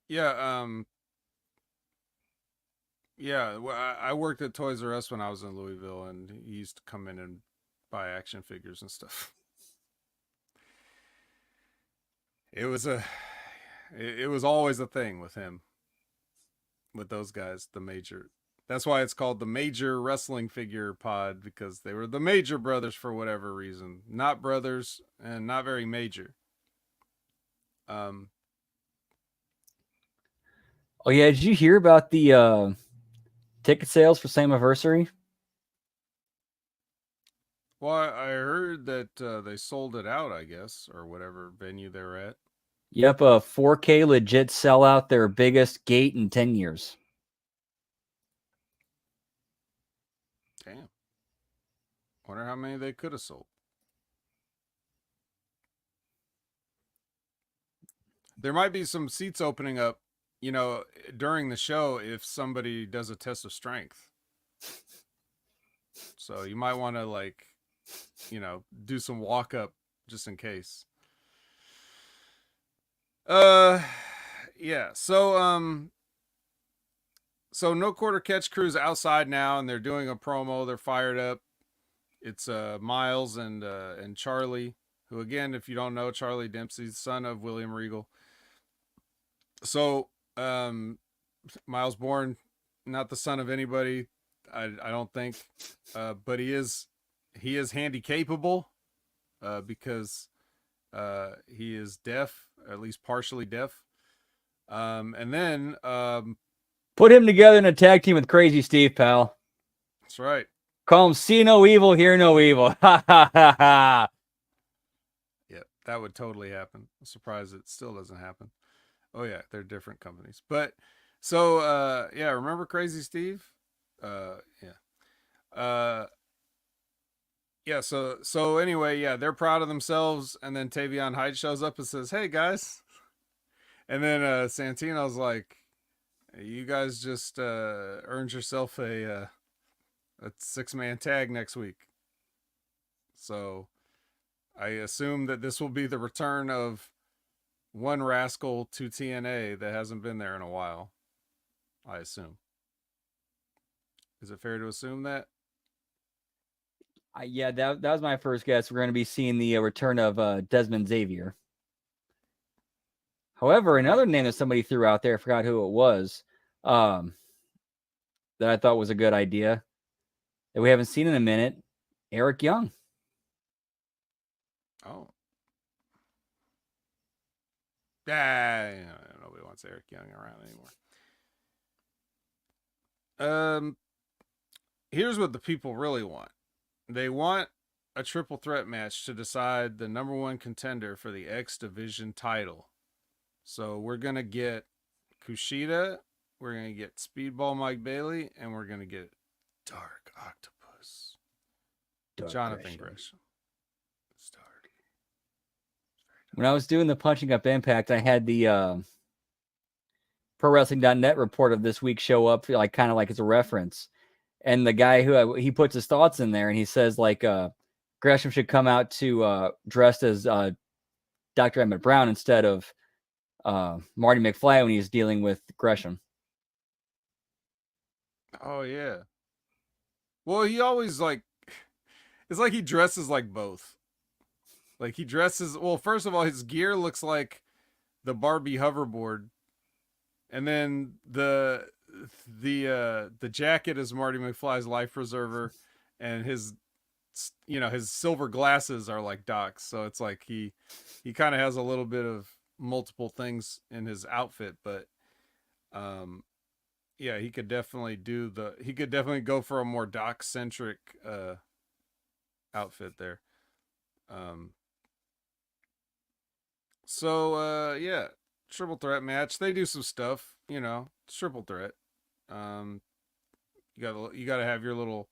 Yeah. Yeah. Well, I worked at Toys R Us when I was in Louisville, and he used to come in and buy action figures and stuff. It was a. It was always a thing with him, with those guys, the major. That's why it's called the Major Wrestling Figure Pod, because they were the Major Brothers for whatever reason. Not brothers and not very major. Um, Oh yeah, did you hear about the ticket sales for Slammiversary? well, I heard that they sold it out, I guess, or whatever venue they were at. Yep, a 4K legit sellout, their biggest gate in 10 years. Damn. Wonder how many they could have sold. There might be some seats opening up, during the show if somebody does a test of strength. So you might want to do some walk up just in case. Uh yeah. So no quarter catch crew's outside now and they're doing a promo. They're fired up. It's Miles and Charlie, who again, if you don't know, Charlie Dempsey's son of William Regal. So Miles Bourne, not the son of anybody, I don't think, but he is handy capable, because he is deaf, at least partially deaf. And then Put him together in a tag team with Crazy Steve, pal. that's right. Call him See No Evil, Hear No Evil. Ha ha ha ha. Yeah, that would totally happen. I'm surprised it still doesn't happen. Oh yeah, they're different companies. But so yeah, remember Crazy Steve? Yeah. Uh Yeah, so anyway, yeah, they're proud of themselves, and then Tavion Hyde shows up and says, "Hey guys," and then Santino's like, "You guys just earned yourself a 6-man tag next week." So I assume that this will be the return of one rascal to TNA that hasn't been there in a while. I assume. Is it fair to assume that? Yeah, that was my first guess. We're going to be seeing the return of Desmond Xavier. However, All right. another name that somebody threw out there, I forgot who it was, um, that I thought was a good idea that we haven't seen in a minute, Eric Young. Oh. Yeah, nobody wants Eric Young around anymore. Um, here's what the people really want. They want a triple threat match to decide the number one contender for the X Division title. So we're gonna get Kushida, we're gonna get Speedball Mike Bailey, and we're gonna get Dark Octopus. Dark Jonathan Gresham. Gresham. Stark. When I was doing the Punching Up Impact, I had the ProWrestling.net report of this week show up, like kind of like as a reference. And the guy who he puts his thoughts in there, and he says like Gresham should come out to dressed as Dr. Emmett Brown instead of Marty McFly when he's dealing with Gresham. Oh yeah. Well, he always like it's like he dresses like both. Like he dresses well, first of all, his gear looks like the Barbie hoverboard. And then the jacket is Marty McFly's life preserver, and his silver glasses are like Doc's. So it's like he kind of has a little bit of multiple things in his outfit, but yeah, he could definitely go for a more Doc centric outfit there. Um, yeah, triple threat match. They do some stuff, triple threat. Um, you gotta have your little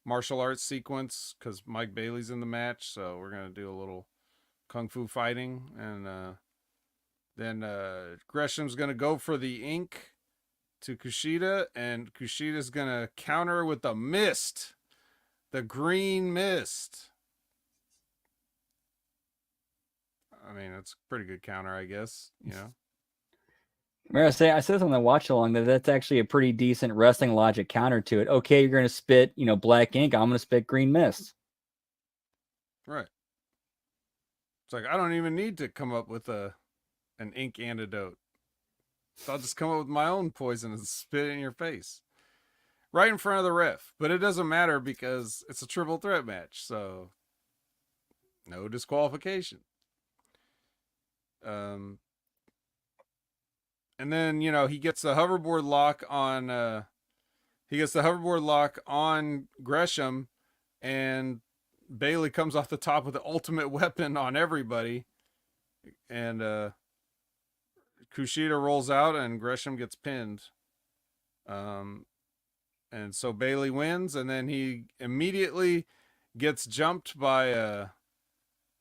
martial arts sequence because Mike Bailey's in the match, so we're gonna do a little kung fu fighting, and then Gresham's gonna go for the ink to Kushida, and Kushida's gonna counter with the mist, the green mist. I mean, it's a pretty good counter, I guess. I said something on watch along that's actually a pretty decent wrestling logic counter to it. Okay, you're gonna spit, black ink. I'm gonna spit green mist. Right. It's like I don't even need to come up with an ink antidote. So I'll just come up with my own poison and spit it in your face. Right in front of the ref. But it doesn't matter because it's a triple threat match, so no disqualification. And then, he gets the hoverboard lock on Gresham, and Bailey comes off the top with the ultimate weapon on everybody. And Kushida rolls out and Gresham gets pinned. And so Bailey wins, and then he immediately gets jumped by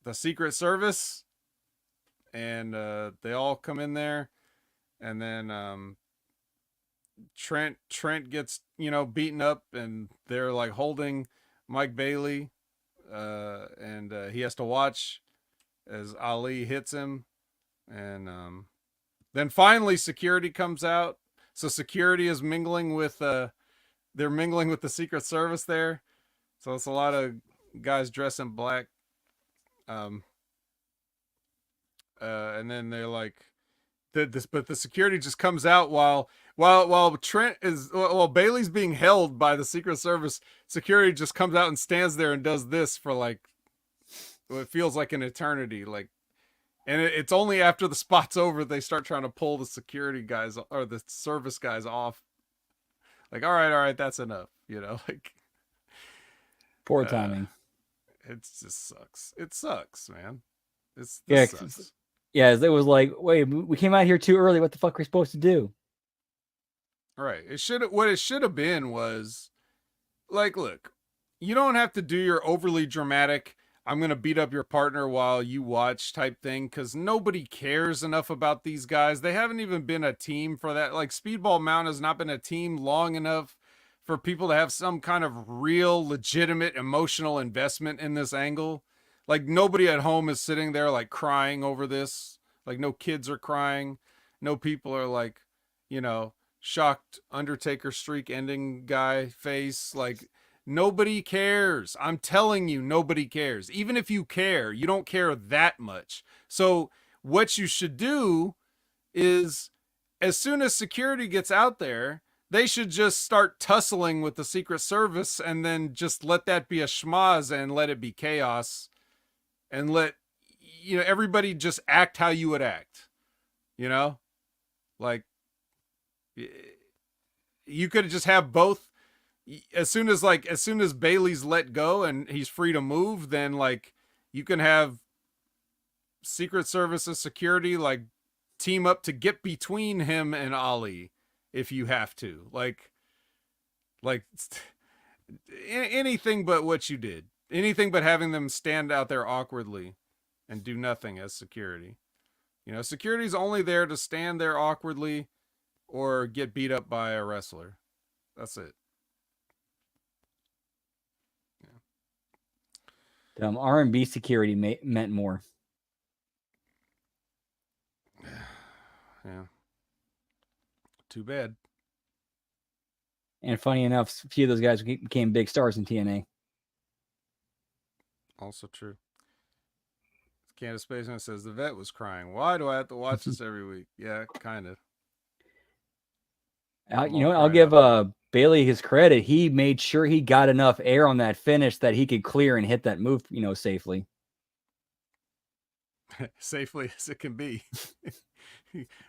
the Secret Service, and they all come in there, and then Trent gets beaten up, and they're like holding Mike Bailey, and he has to watch as Ali hits him, and then finally security comes out. So security is mingling with they're mingling with the Secret Service there. So it's a lot of guys dressed in black. And then they're like, but the security just comes out while Bailey's being held by the Secret Service. Security just comes out and stands there and does this for like what feels like an eternity. Like, and it's only after the spot's over they start trying to pull the security guys or the service guys off. Like, all right, that's enough. Like Poor timing. It just sucks. It sucks, man. This sucks. Yeah, it was like, wait, we came out here too early. What the fuck are we supposed to do? Right. What it should have been was like, look, you don't have to do your overly dramatic I'm going to beat up your partner while you watch type thing cuz nobody cares enough about these guys. They haven't even been a team for that. Like Speedball Mountain has not been a team long enough for people to have some kind of real legitimate emotional investment in this angle. Like nobody at home is sitting there like crying over this. Like no kids are crying. No people are like, you know, shocked Undertaker streak ending guy face. Like nobody cares. I'm telling you, nobody cares. Even if you care, you don't care that much. So, what you should do is, as soon as security gets out there, they should just start tussling with the Secret Service and then just let that be a schmaz and let it be chaos and let, everybody just act how you would act, you know? Like, you could just have both as soon as Bailey's let go and he's free to move, then like you can have Secret Service's security like team up to get between him and Ali if you have to. Like anything but what you did. Anything but having them stand out there awkwardly and do nothing as security. Security's only there to stand there awkwardly or get beat up by a wrestler. That's it. R&B security meant more. Yeah. Too bad. And funny enough, a few of those guys became big stars in TNA. Also true. Candace Spaceman says the vet was crying. Why do I have to watch this every week? Yeah, kind of. I'll give Bailey his credit. He made sure he got enough air on that finish that he could clear and hit that move, safely. Safely as it can be.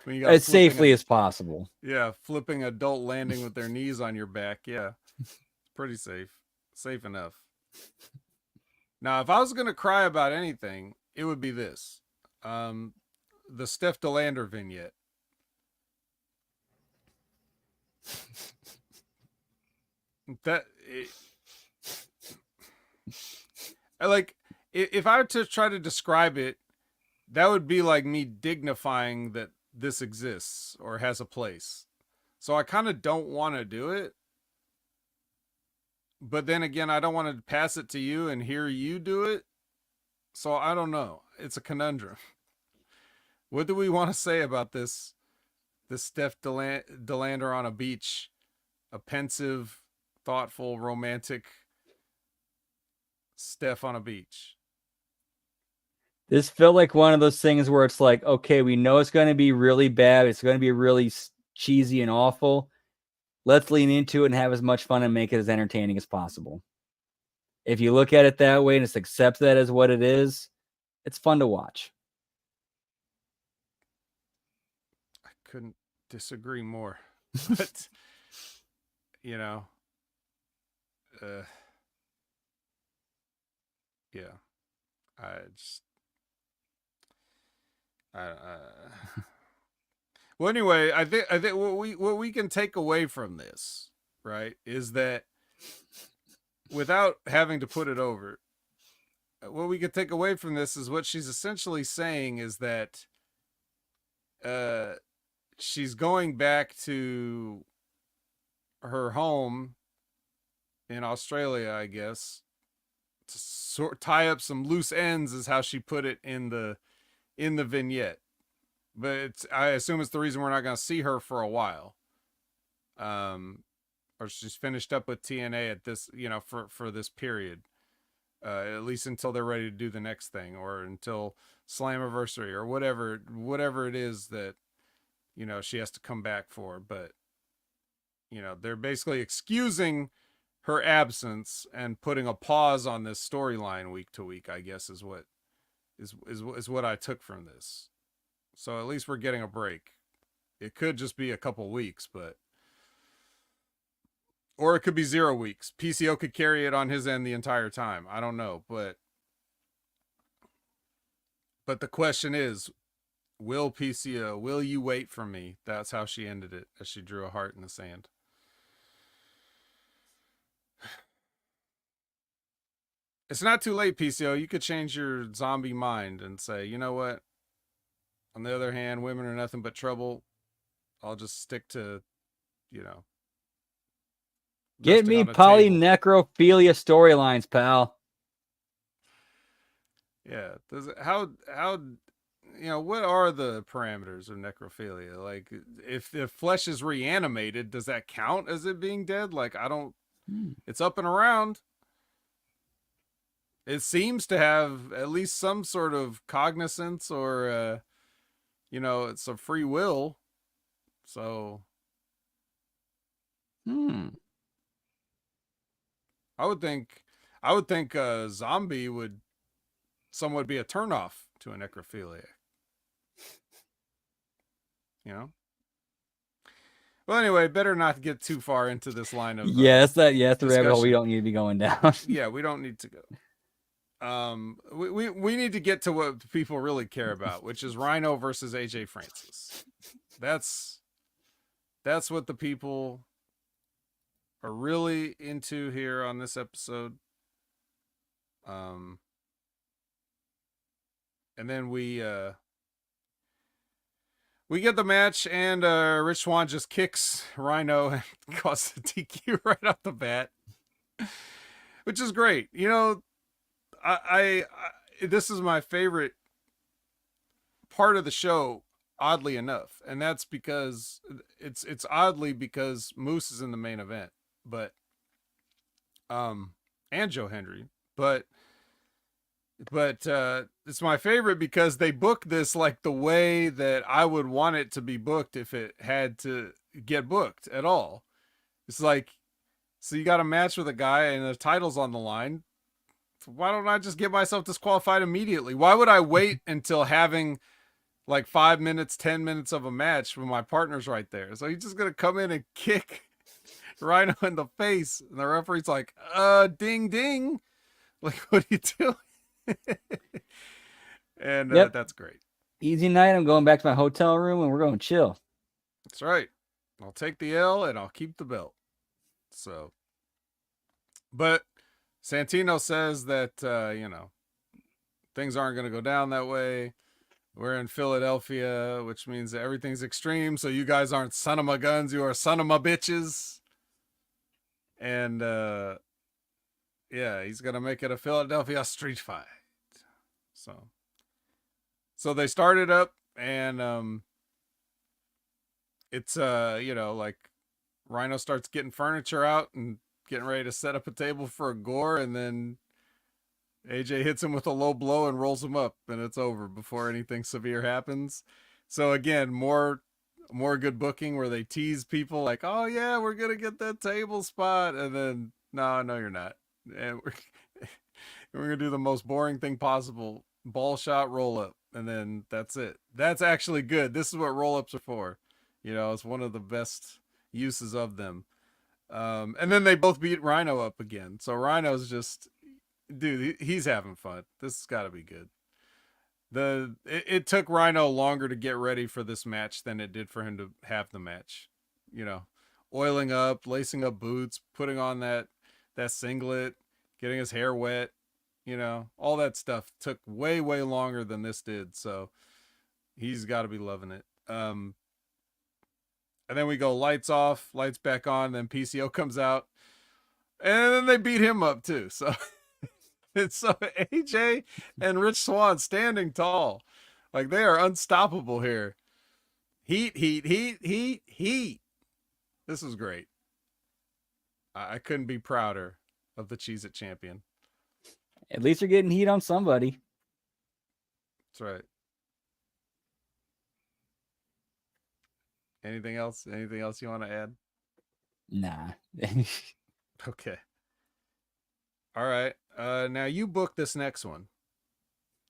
When you as safely as possible. Yeah, flipping adult landing with their knees on your back. Yeah, it's pretty safe. Safe enough. Now, if I was going to cry about anything, it would be this. The Steph DeLander vignette. If I were to try to describe it, that would be like me dignifying that this exists or has a place. So I kind of don't want to do it. But then again, I don't want to pass it to you and hear you do it. So I don't know. It's a conundrum. What do we want to say about this Steph DeLander on a beach, a pensive, thoughtful, romantic Steph on a beach? This felt like one of those things where it's like, okay, we know it's going to be really bad. It's going to be really cheesy and awful. Let's lean into it and have as much fun and make it as entertaining as possible. If you look at it that way and just accept that as what it is, it's fun to watch. I couldn't disagree more. But, yeah. Well, anyway, I think what we can take away from this, right, is that without having to put it over, what we can take away from this is what she's essentially saying is that she's going back to her home in Australia, I guess, to tie up some loose ends, is how she put it in the vignette. But I assume it's the reason we're not going to see her for a while. Or she's finished up with TNA at this, for this period. At least until they're ready to do the next thing, or until Slammiversary, or whatever it is that, she has to come back for. But, they're basically excusing her absence and putting a pause on this storyline week to week, I guess is what I took from this. So at least we're getting a break. It could just be a couple weeks, or it could be 0 weeks. PCO could carry it on his end the entire time. I don't know, but the question is, will you wait for me? That's how she ended it, as she drew a heart in the sand. It's not too late, PCO. You could change your zombie mind and say, you know what? On the other hand, women are nothing but trouble. I'll just stick to, you know, Get resting me on a table. polynecrophilia storylines, pal. Yeah. How what are the parameters of necrophilia? Like, if the flesh is reanimated, does that count as it being dead? Like, I don't. It's up and around. It seems to have at least some sort of cognizance, or it's a free will. So I would think zombie would somewhat be a turnoff to a necrophiliac. You know. Well, anyway, better not get too far into this line of Yes, the rabbit hole we discussion. don't need to be going down. Yeah, we don't need to go. We need to get to what people really care about, which is Rhino versus AJ Francis. That's what the people are really into here on this episode. And then we get the match, and Rich Swann just kicks Rhino and causes a DQ right off the bat, which is great. I this is my favorite part of the show, oddly enough, and that's because it's oddly because Moose is in the main event, but and Joe Hendry, but it's my favorite because they book this like the way that I would want it to be booked if it had to get booked at all. It's like, so you got a match with a guy and the title's on the line. Why don't I just get myself disqualified immediately? Why would I wait until having like 5 minutes, 10 minutes of a match when my partner's right there? So he's just going to come in and kick Rhino in the face. And the referee's like, ding, ding. Like, what are you doing? And Yep. That's great. Easy night. I'm going back to my hotel room and we're going to chill. That's right. I'll take the L and I'll keep the belt. So, but Santino says that, things aren't going to go down that way. We're in Philadelphia, which means that everything's extreme. So you guys aren't son of my guns. You are son of my bitches. And, yeah, he's going to make it a Philadelphia street fight. So they started up, and it's like Rhino starts getting furniture out and getting ready to set up a table for a gore, and then AJ hits him with a low blow and rolls him up, and it's over before anything severe happens. So again, more good booking where they tease people like, oh yeah, we're gonna get that table spot, and then no, you're not, and we're gonna do the most boring thing possible, ball shot roll up, and then that's it. That's actually good. This is what roll ups are for. It's one of the best uses of them. And then they both beat Rhino up again. So Rhino's just, dude, he's having fun. This has got to be good. It took Rhino longer to get ready for this match than it did for him to have the match. Oiling up, lacing up boots, putting on that singlet, getting his hair wet. All that stuff took way, way longer than this did. So he's got to be loving it. And then we go lights off, lights back on. Then PCO comes out, and then they beat him up too. So it's AJ and Rich Swann standing tall, like they are unstoppable here. Heat. This was great. I couldn't be prouder of the Cheez-It champion. At least they're getting heat on somebody. That's right. Anything else? Anything else you want to add? Nah. Okay. All right. Now you book this next one.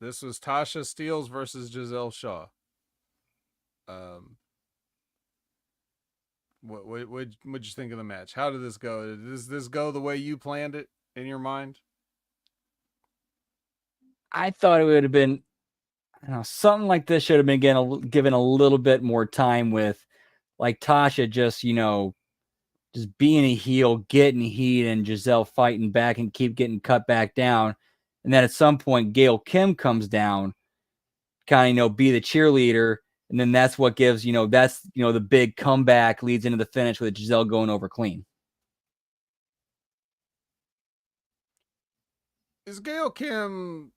This was Tasha Steelz versus Giselle Shaw. What'd you think of the match? How did this go? Does this go the way you planned it in your mind? I thought it would have been, something like this should have been given a little bit more time with, like, Tasha just, just being a heel, getting heat, and Giselle fighting back and keep getting cut back down. and then at some point Gail Kim comes down, kind of be the cheerleader, and then that's what gives that's the big comeback leads into the finish with Giselle going over clean. Is Gail Kim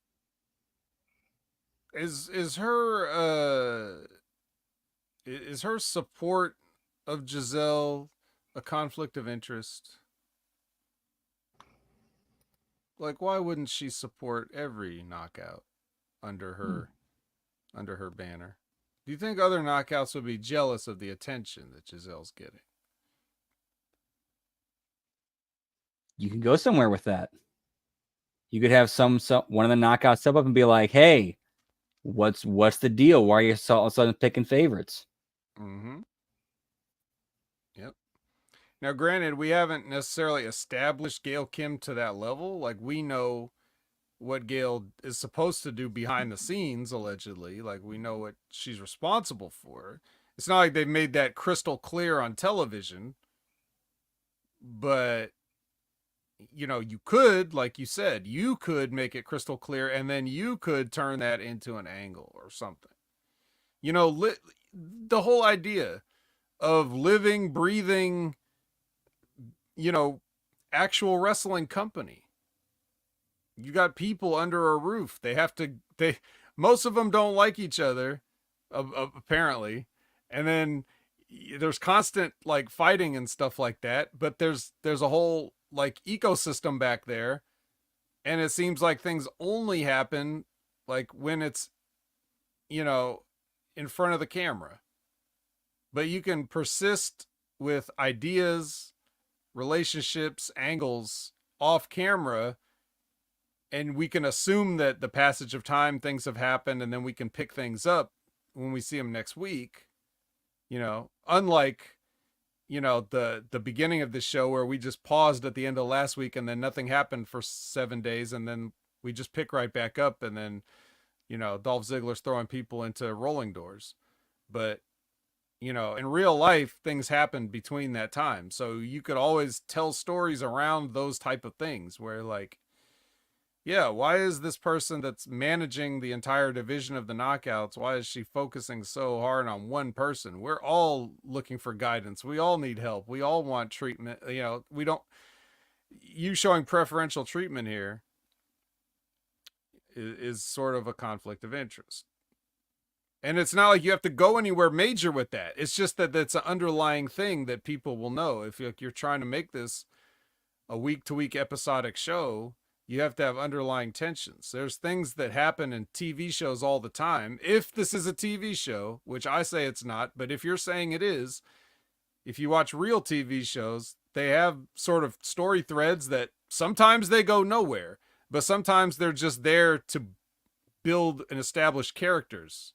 is her support of Giselle a conflict of interest? Like, why wouldn't she support every knockout under her banner? Do you think other knockouts would be jealous of the attention that Giselle's getting? You can go somewhere with that. You could have some one of the knockouts step up and be like, "Hey, what's the deal? Why are you all of a sudden picking favorites?" Mm-hmm. Yep. Now, granted, we haven't necessarily established Gail Kim to that level. Like, we know what Gail is supposed to do behind the scenes, allegedly. Like, we know what she's responsible for. It's not like they've made that crystal clear on television, but you could, like you said, you could make it crystal clear, and then you could turn that into an angle or something. The whole idea of living, breathing, actual wrestling company. You got people under a roof. Most of them don't like each other, apparently. And then there's constant like fighting and stuff like that, but there's a whole like ecosystem back there, and it seems like things only happen like when it's in front of the camera. But you can persist with ideas, relationships, angles off camera, and we can assume that the passage of time things have happened, and then we can pick things up when we see them next week. Unlike the beginning of the show where we just paused at the end of last week and then nothing happened for 7 days, and then we just pick right back up, and then Dolph Ziggler's throwing people into rolling doors. But in real life things happen between that time, so you could always tell stories around those type of things where, like, yeah, why is this person that's managing the entire division of the knockouts, why is she focusing so hard on one person? We're all looking for guidance. We all need help. We all want treatment. We don't, you showing preferential treatment here is sort of a conflict of interest. And it's not like you have to go anywhere major with that. It's just that that's an underlying thing that people will know. If you're trying to make this a week-to-week episodic show, you have to have underlying tensions. There's things that happen in TV shows all the time. If this is a TV show, which I say it's not, but if you're saying it is, if you watch real TV shows, they have sort of story threads that sometimes they go nowhere, but sometimes they're just there to build and establish characters,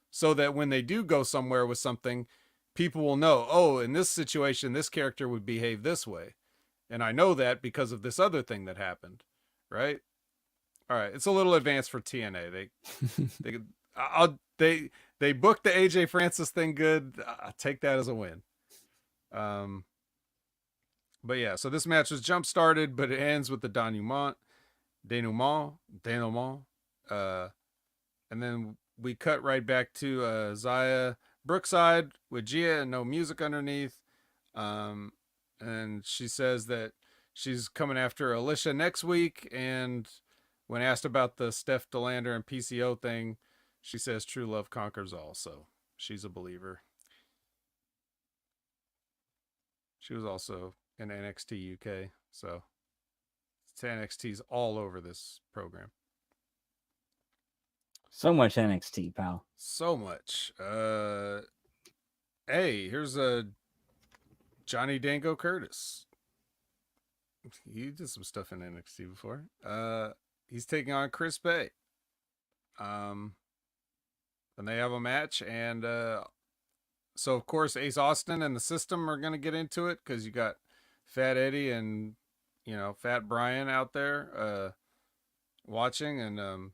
so that when they do go somewhere with something, people will know, oh, in this situation, this character would behave this way. And I know that because of this other thing that happened, right? All right, it's a little advanced for TNA. They booked the AJ Francis thing good. I take that as a win. But yeah, so this match was jump started, but it ends with the denouement. And then we cut right back to Zaya Brookside with Gia and no music underneath. And she says that she's coming after Alicia next week. And when asked about the Steph DeLander and PCO thing, she says true love conquers all. So she's a believer. She was also in NXT UK. So NXT's all over this program. So much NXT, pal. So much. Hey, here's a Johnny Dango Curtis. He did some stuff in NXT before. He's taking on Chris Bay. And they have a match, and so of course Ace Austin and the System are gonna get into it because you got Fat Eddie and Fat Brian out there watching, and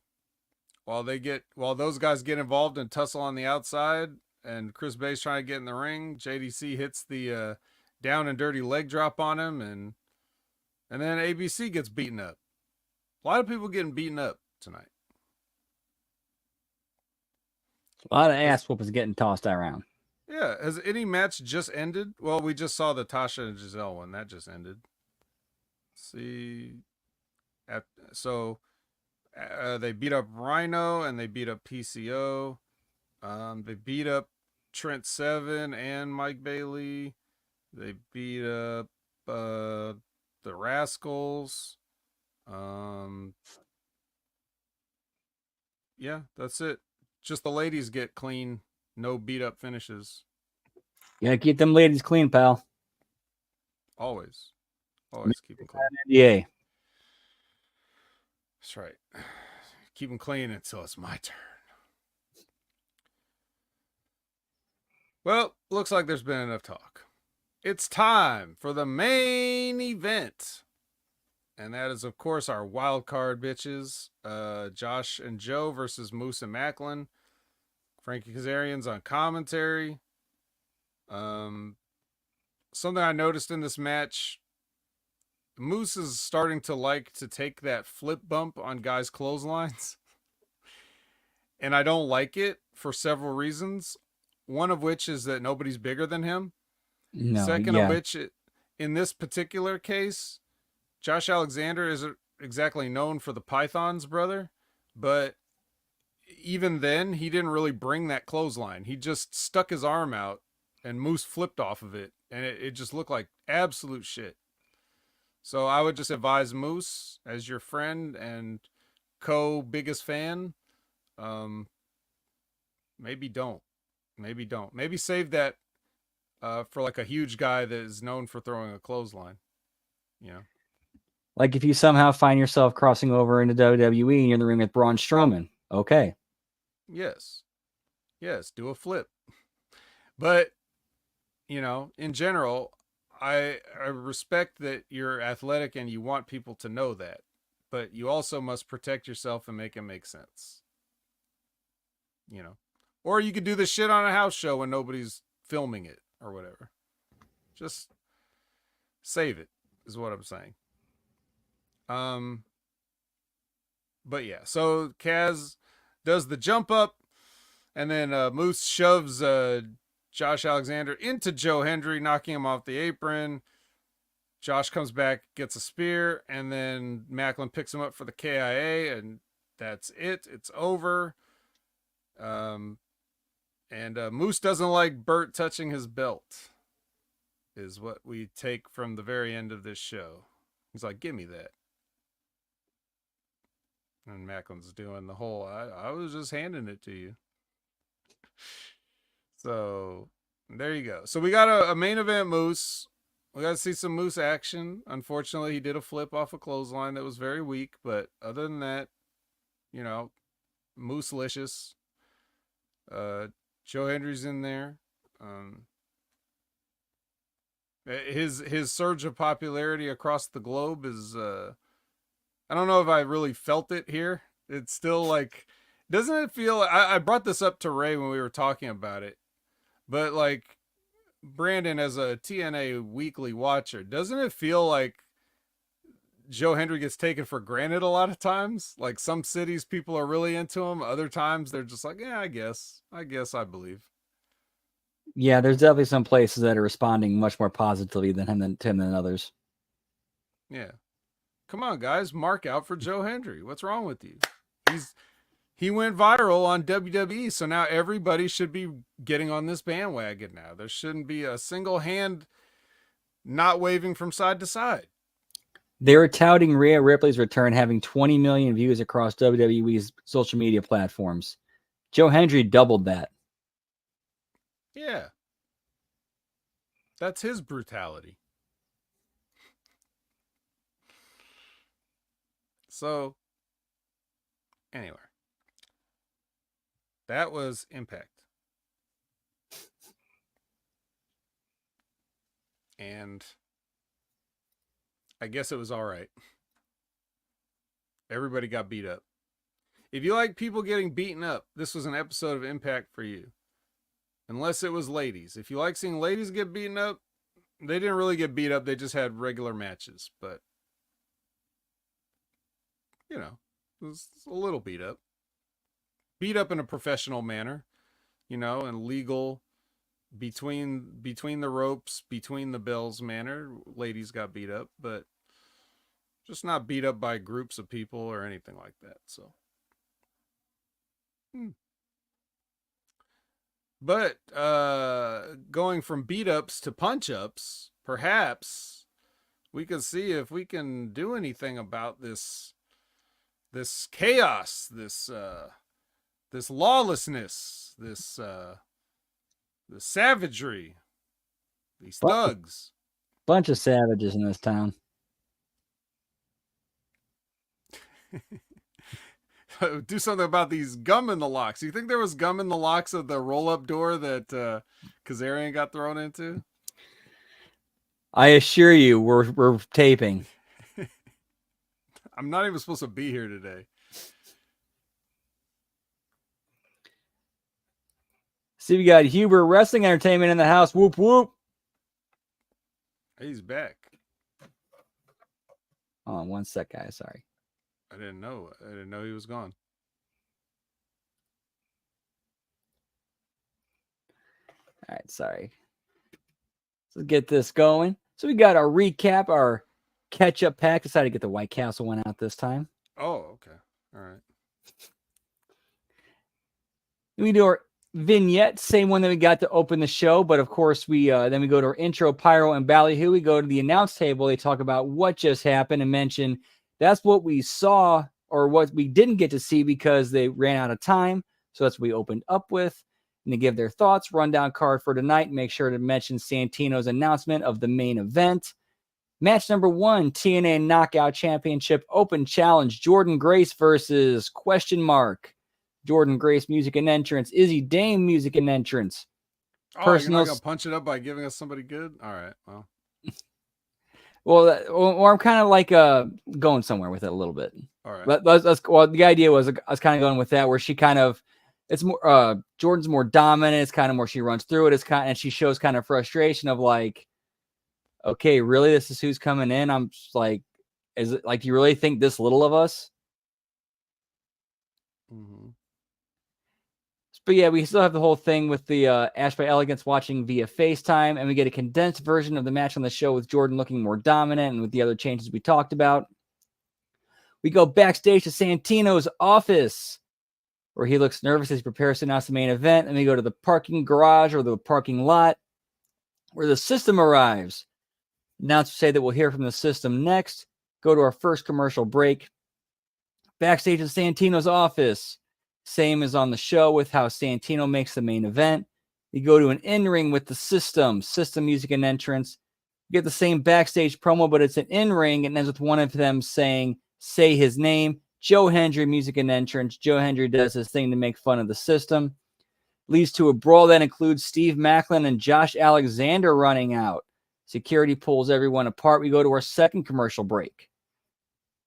while those guys get involved and tussle on the outside, and Chris Bay's trying to get in the ring, JDC hits the down and dirty leg drop on him, and then ABC gets beaten up. A lot of people getting beaten up tonight. A lot of Has, ass whoopings getting tossed around. yeah, has any match just ended? Well, we just saw the Tasha and Giselle one. That just ended. Let's see. At, so they beat up Rhino and they beat up PCO. They beat up Trent Seven and Mike Bailey. They beat up the Rascals. Um, yeah, that's it. Just the ladies get clean, no beat up finishes. You gotta keep them ladies clean, pal. Always, always keep them clean. Yeah. That's right. Keep them clean until it's my turn. Well, looks like there's been enough talk. It's time for the main event. And that is, of course, our wild card bitches. Josh and Joe versus Moose and Macklin. Frankie Kazarian's on commentary. Something I noticed in this match, Moose is starting to like to take that flip bump on guys' clotheslines. And I don't like it for several reasons. One of which is that nobody's bigger than him. No, Second yeah. of which, in this particular case, Josh Alexander isn't exactly known for the Pythons, brother. But even then, he didn't really bring that clothesline. He just stuck his arm out and Moose flipped off of it. And it just looked like absolute shit. So I would just advise Moose, as your friend and co-biggest fan, maybe don't. Maybe don't. Maybe save that for like a huge guy that is known for throwing a clothesline. You know? Like if you somehow find yourself crossing over into WWE and you're in the ring with Braun Strowman, okay. Yes. Yes, do a flip. But, you know, in general, I respect that you're athletic and you want people to know that. But you also must protect yourself and make it make sense. You know? Or you could do this shit on a house show when nobody's filming it or whatever. Just save it, is what I'm saying. But yeah, so Kaz does the jump up, and then Moose shoves Josh Alexander into Joe Hendry, knocking him off the apron. Josh comes back, gets a spear, and then Macklin picks him up for the KIA, and that's it. It's over. And Moose doesn't like Burt touching his belt, is what we take from the very end of this show. He's like, give me that. And Macklin's doing the whole, I was just handing it to you. So there you go. So we got a main event Moose. We got to see some Moose action. Unfortunately, he did a flip off a clothesline that was very weak. But other than that, you know, Moose-licious. Joe Hendry's in there. His surge of popularity across the globe is I don't know if I really felt it here. It's still like, doesn't it feel, I brought this up to Ray when we were talking about it, but like Brandon, as a TNA weekly watcher, doesn't it feel like Joe Hendry gets taken for granted a lot of times? Like some cities people are really into him, other times they're just like, yeah, I guess I believe. Yeah, there's definitely some places that are responding much more positively than him than others. Yeah. Come on, guys, mark out for Joe Hendry. What's wrong with you? He went viral on WWE, so now everybody should be getting on this bandwagon now. There shouldn't be a single hand not waving from side to side. They were touting Rhea Ripley's return having 20 million views across WWE's social media platforms. Joe Hendry doubled that. Yeah. That's his brutality. So, anyway, that was Impact. And I guess it was all right. Everybody got beat up. If you like people getting beaten up, this was an episode of Impact for you. Unless it was ladies. If you like seeing ladies get beaten up, they didn't really get beat up. They just had regular matches. But you know, it was a little beat up in a professional manner, and legal between the ropes, between the bells manner. Ladies got beat up, but just not beat up by groups of people or anything like that. So, hmm. But going from beat ups to punch ups, perhaps we could see if we can do anything about this chaos, this lawlessness, this savagery, these thugs. Bunch of savages in this town. Do something about these gum in the locks. You think there was gum in the locks of the roll-up door that Kazarian got thrown into? I assure you, we're taping. I'm not even supposed to be here today. See, we got Huber Wrestling Entertainment in the house. Whoop, whoop. He's back. Oh, 1 sec, guys. Sorry. I didn't know he was gone. All right, sorry. Let's get this going. So we got our recap, our catch-up pack. Decided to get the White Castle one out this time. Oh, okay. All right. We do our vignette, same one that we got to open the show, but of course we then we go to our intro, pyro, and ballyhoo. We go to the announce table. They talk about what just happened and mention that's what we saw or what we didn't get to see because they ran out of time. So that's what we opened up with. And they give their thoughts, rundown card for tonight. Make sure to mention Santino's announcement of the main event. Match number 1, TNA Knockout Championship Open Challenge. Jordan Grace versus ? Jordan Grace music and entrance. Izzy Dame music and entrance. Oh, you're not gonna punch it up by giving us somebody good? All right. Well, or I'm kind of like going somewhere with it a little bit. All right. Well, the idea was I was kind of going with that where she kind of it's more Jordan's more dominant. It's kind of more she runs through it. It's kind of, and she shows kind of frustration of like, okay, really, this is who's coming in. I'm just like, is it like, do you really think this little of us? Mm-hmm. But yeah, we still have the whole thing with the Ash by Elegance watching via FaceTime, and we get a condensed version of the match on the show with Jordan looking more dominant and with the other changes we talked about. We go backstage to Santino's office, where he looks nervous as he prepares to announce the main event. And we go to the parking garage or the parking lot, where the system arrives. Announcers say that we'll hear from the system next. Go to our first commercial break. Backstage at Santino's office. Same as on the show with how Santino makes the main event. You go to an in-ring with the system music and entrance. You get the same backstage promo, but it's an in-ring and ends with one of them saying, say his name. Joe Hendry music and entrance. Joe Hendry does his thing to make fun of the system. Leads to a brawl that includes Steve Macklin and Josh Alexander running out. Security pulls everyone apart. We go to our second commercial break.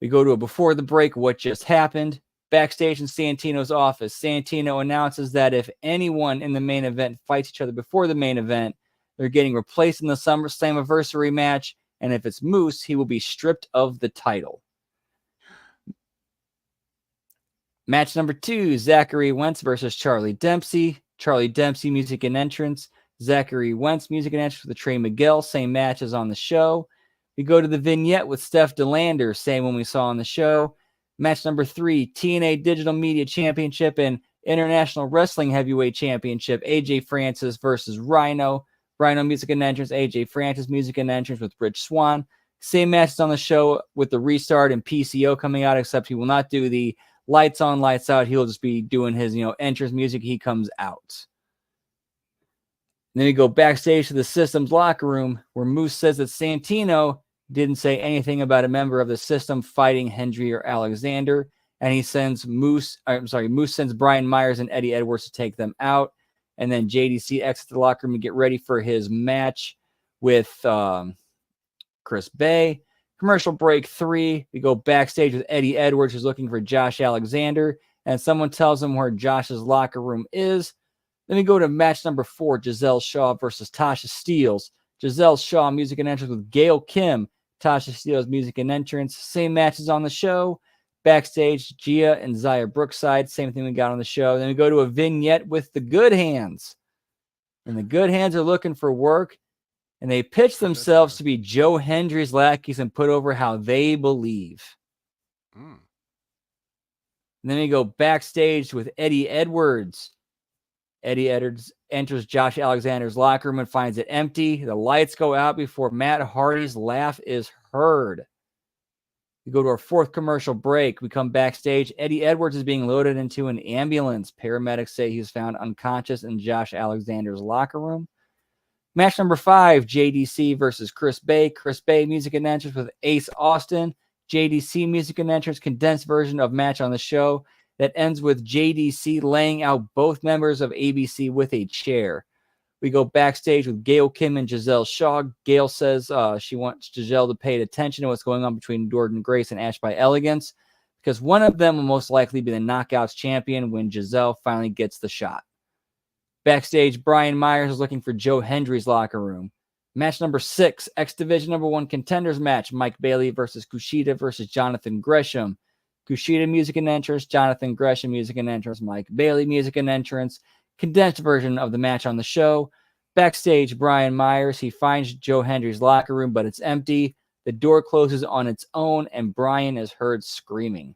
We go to a before the break, what just happened. Backstage in Santino's office, Santino announces that if anyone in the main event fights each other before the main event, they're getting replaced in the SummerSlam match, and if it's Moose, he will be stripped of the title. Match number 2, Zachary Wentz versus Charlie Dempsey. Charlie Dempsey music and entrance. Zachary Wentz music and entrance with Trey Miguel. Same match as on the show. We go to the vignette with Steph DeLander, same one we saw on the show. Match number 3, TNA Digital Media Championship and International Wrestling Heavyweight Championship. AJ Francis versus Rhino. Rhino music and entrance. AJ Francis music and entrance with Rich Swann. Same matches on the show with the Restart and PCO coming out, except he will not do the lights on, lights out. He'll just be doing his, entrance music. He comes out. And then we go backstage to the System's locker room where Moose says that Santino didn't say anything about a member of the System fighting Hendry or Alexander. And he sends Moose sends Brian Myers and Eddie Edwards to take them out. And then JDC exits the locker room to get ready for his match with Chris Bay. Commercial break 3. We go backstage with Eddie Edwards, who's looking for Josh Alexander. And someone tells him where Josh's locker room is. Then we go to match number 4, Giselle Shaw versus Tasha Steelz. Giselle Shaw, music and entrance with Gail Kim. Tasha Steelz, music and entrance. Same matches on the show. Backstage, Gia and Zaya Brookside. Same thing we got on the show. Then we go to a vignette with the Good Hands. And the Good Hands are looking for work. And they pitch themselves to be Joe Hendry's lackeys and put over how they believe. And then we go backstage with Eddie Edwards. Eddie Edwards enters Josh Alexander's locker room and finds it empty. The lights go out before Matt Hardy's laugh is heard. We go to our fourth commercial break. We come backstage. Eddie Edwards is being loaded into an ambulance. Paramedics say he's found unconscious in Josh Alexander's locker room. Match number 5, JDC versus Chris Bay. Chris Bay music and entrance with Ace Austin. JDC music and entrance, condensed version of match on the show that ends with JDC laying out both members of ABC with a chair. We go backstage with Gail Kim and Giselle Shaw. Gail says she wants Giselle to pay attention to what's going on between Jordan Grace and Ash by Elegance, because one of them will most likely be the Knockouts champion when Giselle finally gets the shot. Backstage, Brian Myers is looking for Joe Hendry's locker room. Match number 6, X Division number 1 contenders match, Mike Bailey versus Kushida versus Jonathan Gresham. Kushida music and entrance, Jonathan Gresham music and entrance, Mike Bailey music and entrance. Condensed version of the match on the show. Backstage, Brian Myers, he finds Joe Hendry's locker room, but it's empty. The door closes on its own, and Brian is heard screaming.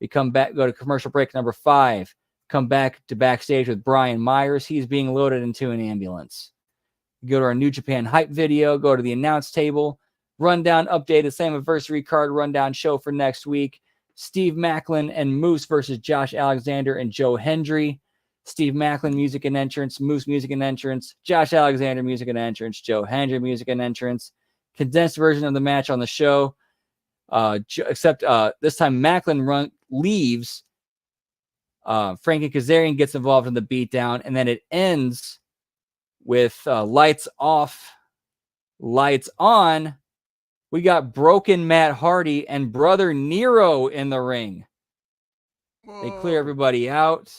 We come back, go to commercial break number 5. Come back to backstage with Brian Myers. He's being loaded into an ambulance. We go to our New Japan hype video, go to the announce table, rundown, updated Slammiversary card rundown show for next week. Steve Macklin and Moose versus Josh Alexander and Joe Hendry. Steve Macklin music and entrance, Moose music and entrance, Josh Alexander music and entrance, Joe Hendry music and entrance. Condensed version of the match on the show. Except this time Macklin leaves. Frankie Kazarian gets involved in the beatdown, and then it ends with lights off, lights on. We got broken Matt Hardy and brother Nero in the ring. Whoa. They clear everybody out,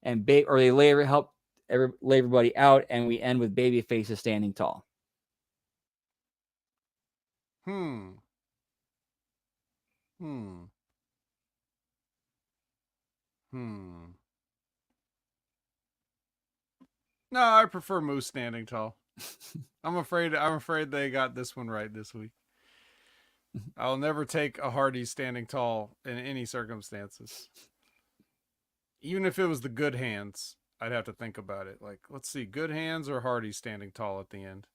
and they lay everybody out, and we end with baby faces standing tall. No, I prefer Moose standing tall. I'm afraid they got this one right this week. I'll never take a Hardy standing tall in any circumstances. Even if it was the Good Hands, I'd have to think about it. Like, let's see, Good Hands or Hardy standing tall at the end?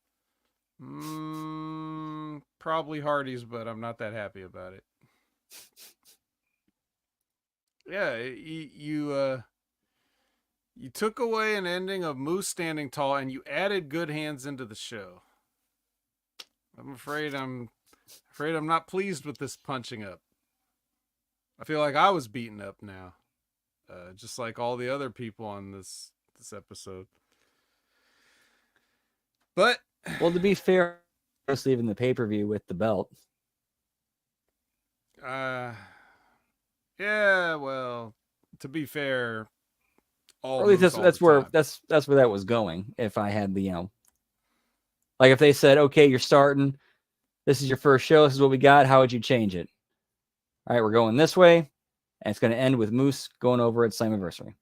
Probably Hardy's, but I'm not that happy about it. Yeah, you took away an ending of Moose standing tall, and you added Good Hands into the show. I'm afraid I'm not pleased with this punching up. I feel like I was beaten up now, just like all the other people on this episode. But well, to be fair, I was leaving the pay-per-view with the belt. Yeah, well, to be fair, or at least that's where that was going. If I had the like if they said, okay, you're starting, this is your first show, this is what we got, how would you change it? All right, we're going this way, and it's going to end with Moose going over at Slammiversary.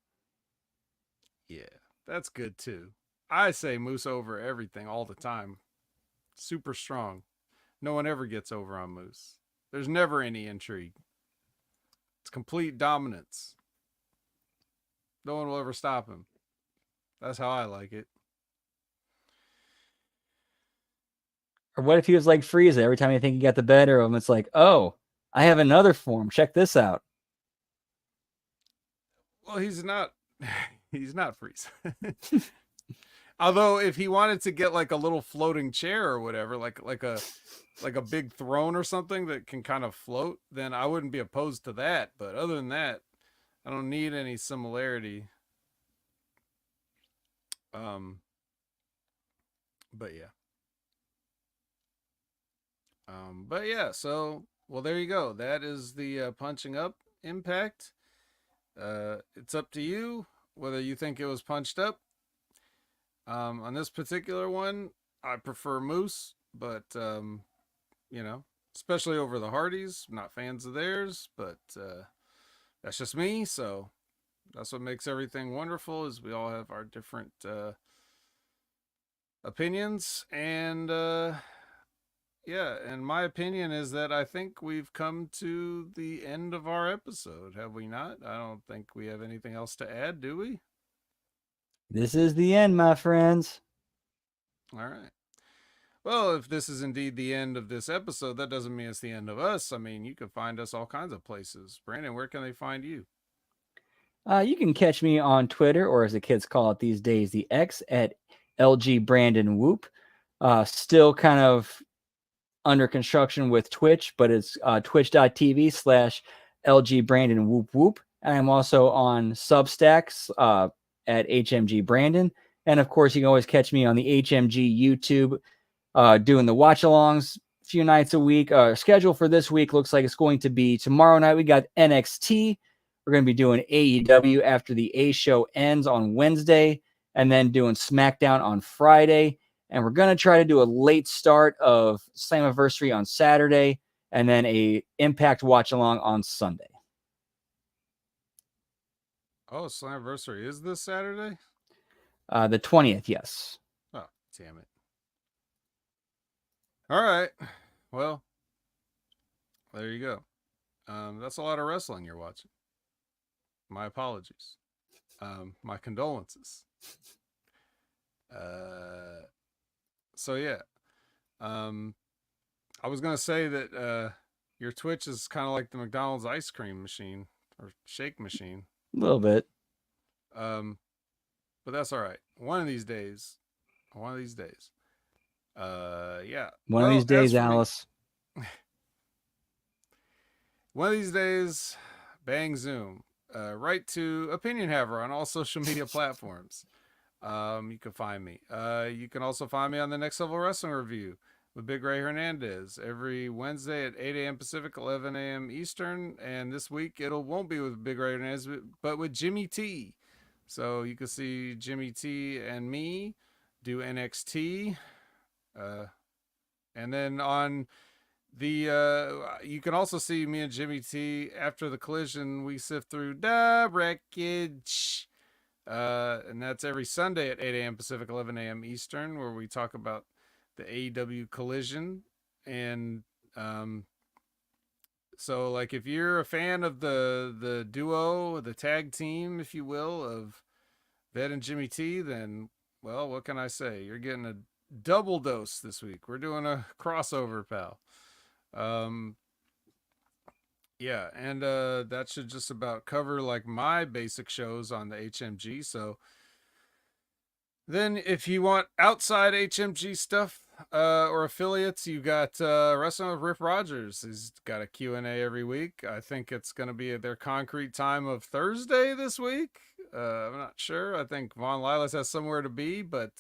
Yeah, that's good too. I say Moose over everything all the time. Super strong. No one ever gets over on Moose. There's never any intrigue. It's complete dominance. No one will ever stop him. That's how I like it. Or what if he was like Frieza? Every time you think you got the better of him, it's like, oh, I have another form. Check this out. Well, he's not Frieza. Although if he wanted to get like a little floating chair or whatever, like a big throne or something that can kind of float, then I wouldn't be opposed to that. But other than that, I don't need any similarity. But yeah. But yeah, so well, there you go. That is the punching up Impact. It's up to you whether you think it was punched up. On this particular one, I prefer Moose, but you know, especially over the Hardys. I'm not fans of theirs, but that's just me. So that's what makes everything wonderful is we all have our different opinions. And yeah, and my opinion is that I think we've come to the end of our episode, have we not? I don't think we have anything else to add, do we? This is the end, my friends. All right. Well, if this is indeed the end of this episode, that doesn't mean it's the end of us. I mean, you can find us all kinds of places. Brandon, where can they find you? You can catch me on Twitter, or as the kids call it these days, the X at LG Brandon Whoop. Still kind of under construction with Twitch, but it's twitch.tv/LG Brandon Whoop Whoop. And I'm also on Substacks at HMG Brandon. And of course, you can always catch me on the HMG YouTube doing the watch alongs a few nights a week. Schedule for this week looks like it's going to be tomorrow night. We got NXT. We're going to be doing AEW after the A show ends on Wednesday, and then doing SmackDown on Friday. And we're going to try to do a late start of Slammiversary on Saturday, and then a Impact watch along on Sunday. Oh, Slammiversary is this Saturday? The 20th, yes. Oh, damn it. All right. Well, there you go. That's a lot of wrestling you're watching. My apologies. My condolences. So yeah. I was gonna say that your Twitch is kind of like the McDonald's ice cream machine or shake machine. A little bit. But that's all right. One of these days. Yeah. One of Well, these as days, for me, Alice. one of these days, bang zoom. Right to Opinion Haver on all social media platforms. You can find me. You can also find me on the Next Level Wrestling Review with Big Ray Hernandez every Wednesday at 8 a.m. Pacific, 11 a.m. Eastern. And this week it won't be with Big Ray Hernandez, but with Jimmy T. So you can see Jimmy T and me do NXT. And then on you can also see me and Jimmy T after the collision. We sift through the wreckage. And that's every Sunday at 8 a.m. Pacific, 11 a.m. Eastern, where we talk about the AEW collision. And so, like, if you're a fan of the duo, the tag team, if you will, of Ved and Jimmy T, then, well, what can I say? You're getting a double dose this week. We're doing a crossover, pal. Yeah, and that should just about cover like my basic shows on the HMG. So then if you want outside HMG stuff or affiliates, you got Wrestling with Rip Rogers. He's got a Q&A every week. I think it's going to be at their concrete time of Thursday this week. I'm not sure. I think Von Lilas has somewhere to be, but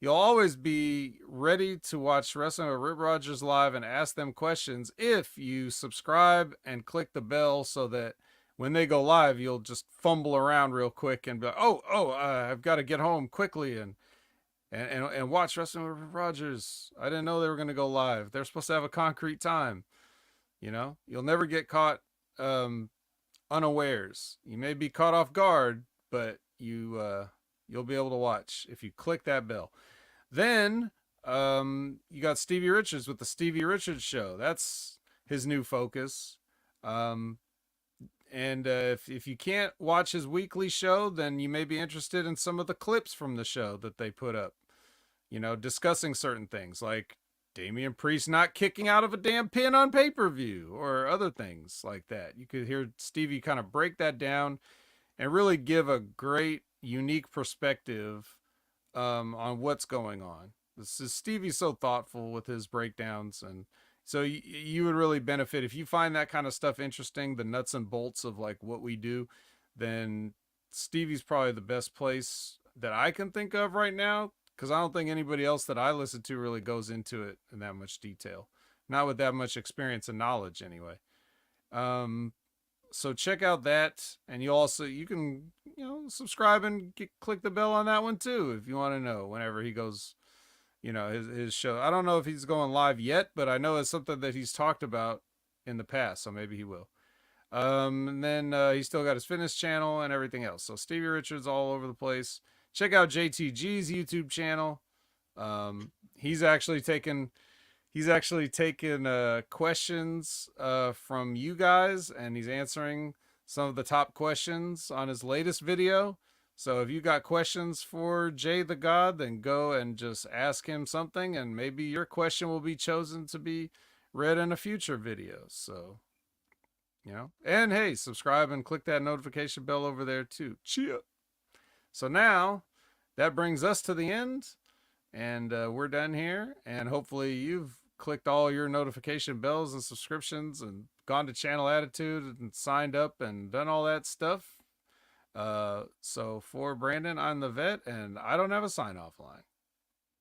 you'll always be ready to watch Wrestling with Rip Rogers live and ask them questions if you subscribe and click the bell so that when they go live, you'll just fumble around real quick and be like, I've got to get home quickly and watch Wrestling with Rip Rogers. I didn't know they were going to go live. They're supposed to have a concrete time. You know, you'll never get caught unawares. You may be caught off guard, but you'll be able to watch if you click that bell. Then you got Stevie Richards with the Stevie Richards Show. That's his new focus. And if you can't watch his weekly show, then you may be interested in some of the clips from the show that they put up. You know, discussing certain things like Damian Priest not kicking out of a damn pin on pay-per-view or other things like that. You could hear Stevie kind of break that down and really give a great, unique perspective on what's going on. This is Stevie's so thoughtful with his breakdowns, and so you would really benefit if you find that kind of stuff interesting, the nuts and bolts of like what we do. Then Stevie's probably the best place that I can think of right now, because I don't think anybody else that I listen to really goes into it in that much detail, not with that much experience and knowledge anyway. So check out that, and you can subscribe and click the bell on that one too if you want to know whenever he goes his show. I don't know if he's going live yet, but I know it's something that he's talked about in the past, so maybe he will. And then he's still got his fitness channel and everything else. So Stevie Richards all over the place. Check out JTG's YouTube channel. He's actually taken questions from you guys, and he's answering some of the top questions on his latest video. So if you got questions for Jay the God, then go and just ask him something, and maybe your question will be chosen to be read in a future video. So, and hey, subscribe and click that notification bell over there too. Cheer. So now that brings us to the end, and we're done here. And hopefully you've clicked all your notification bells and subscriptions and gone to Channel Attitude and signed up and done all that stuff. So for Brandon, I'm the vet, and I don't have a sign off line.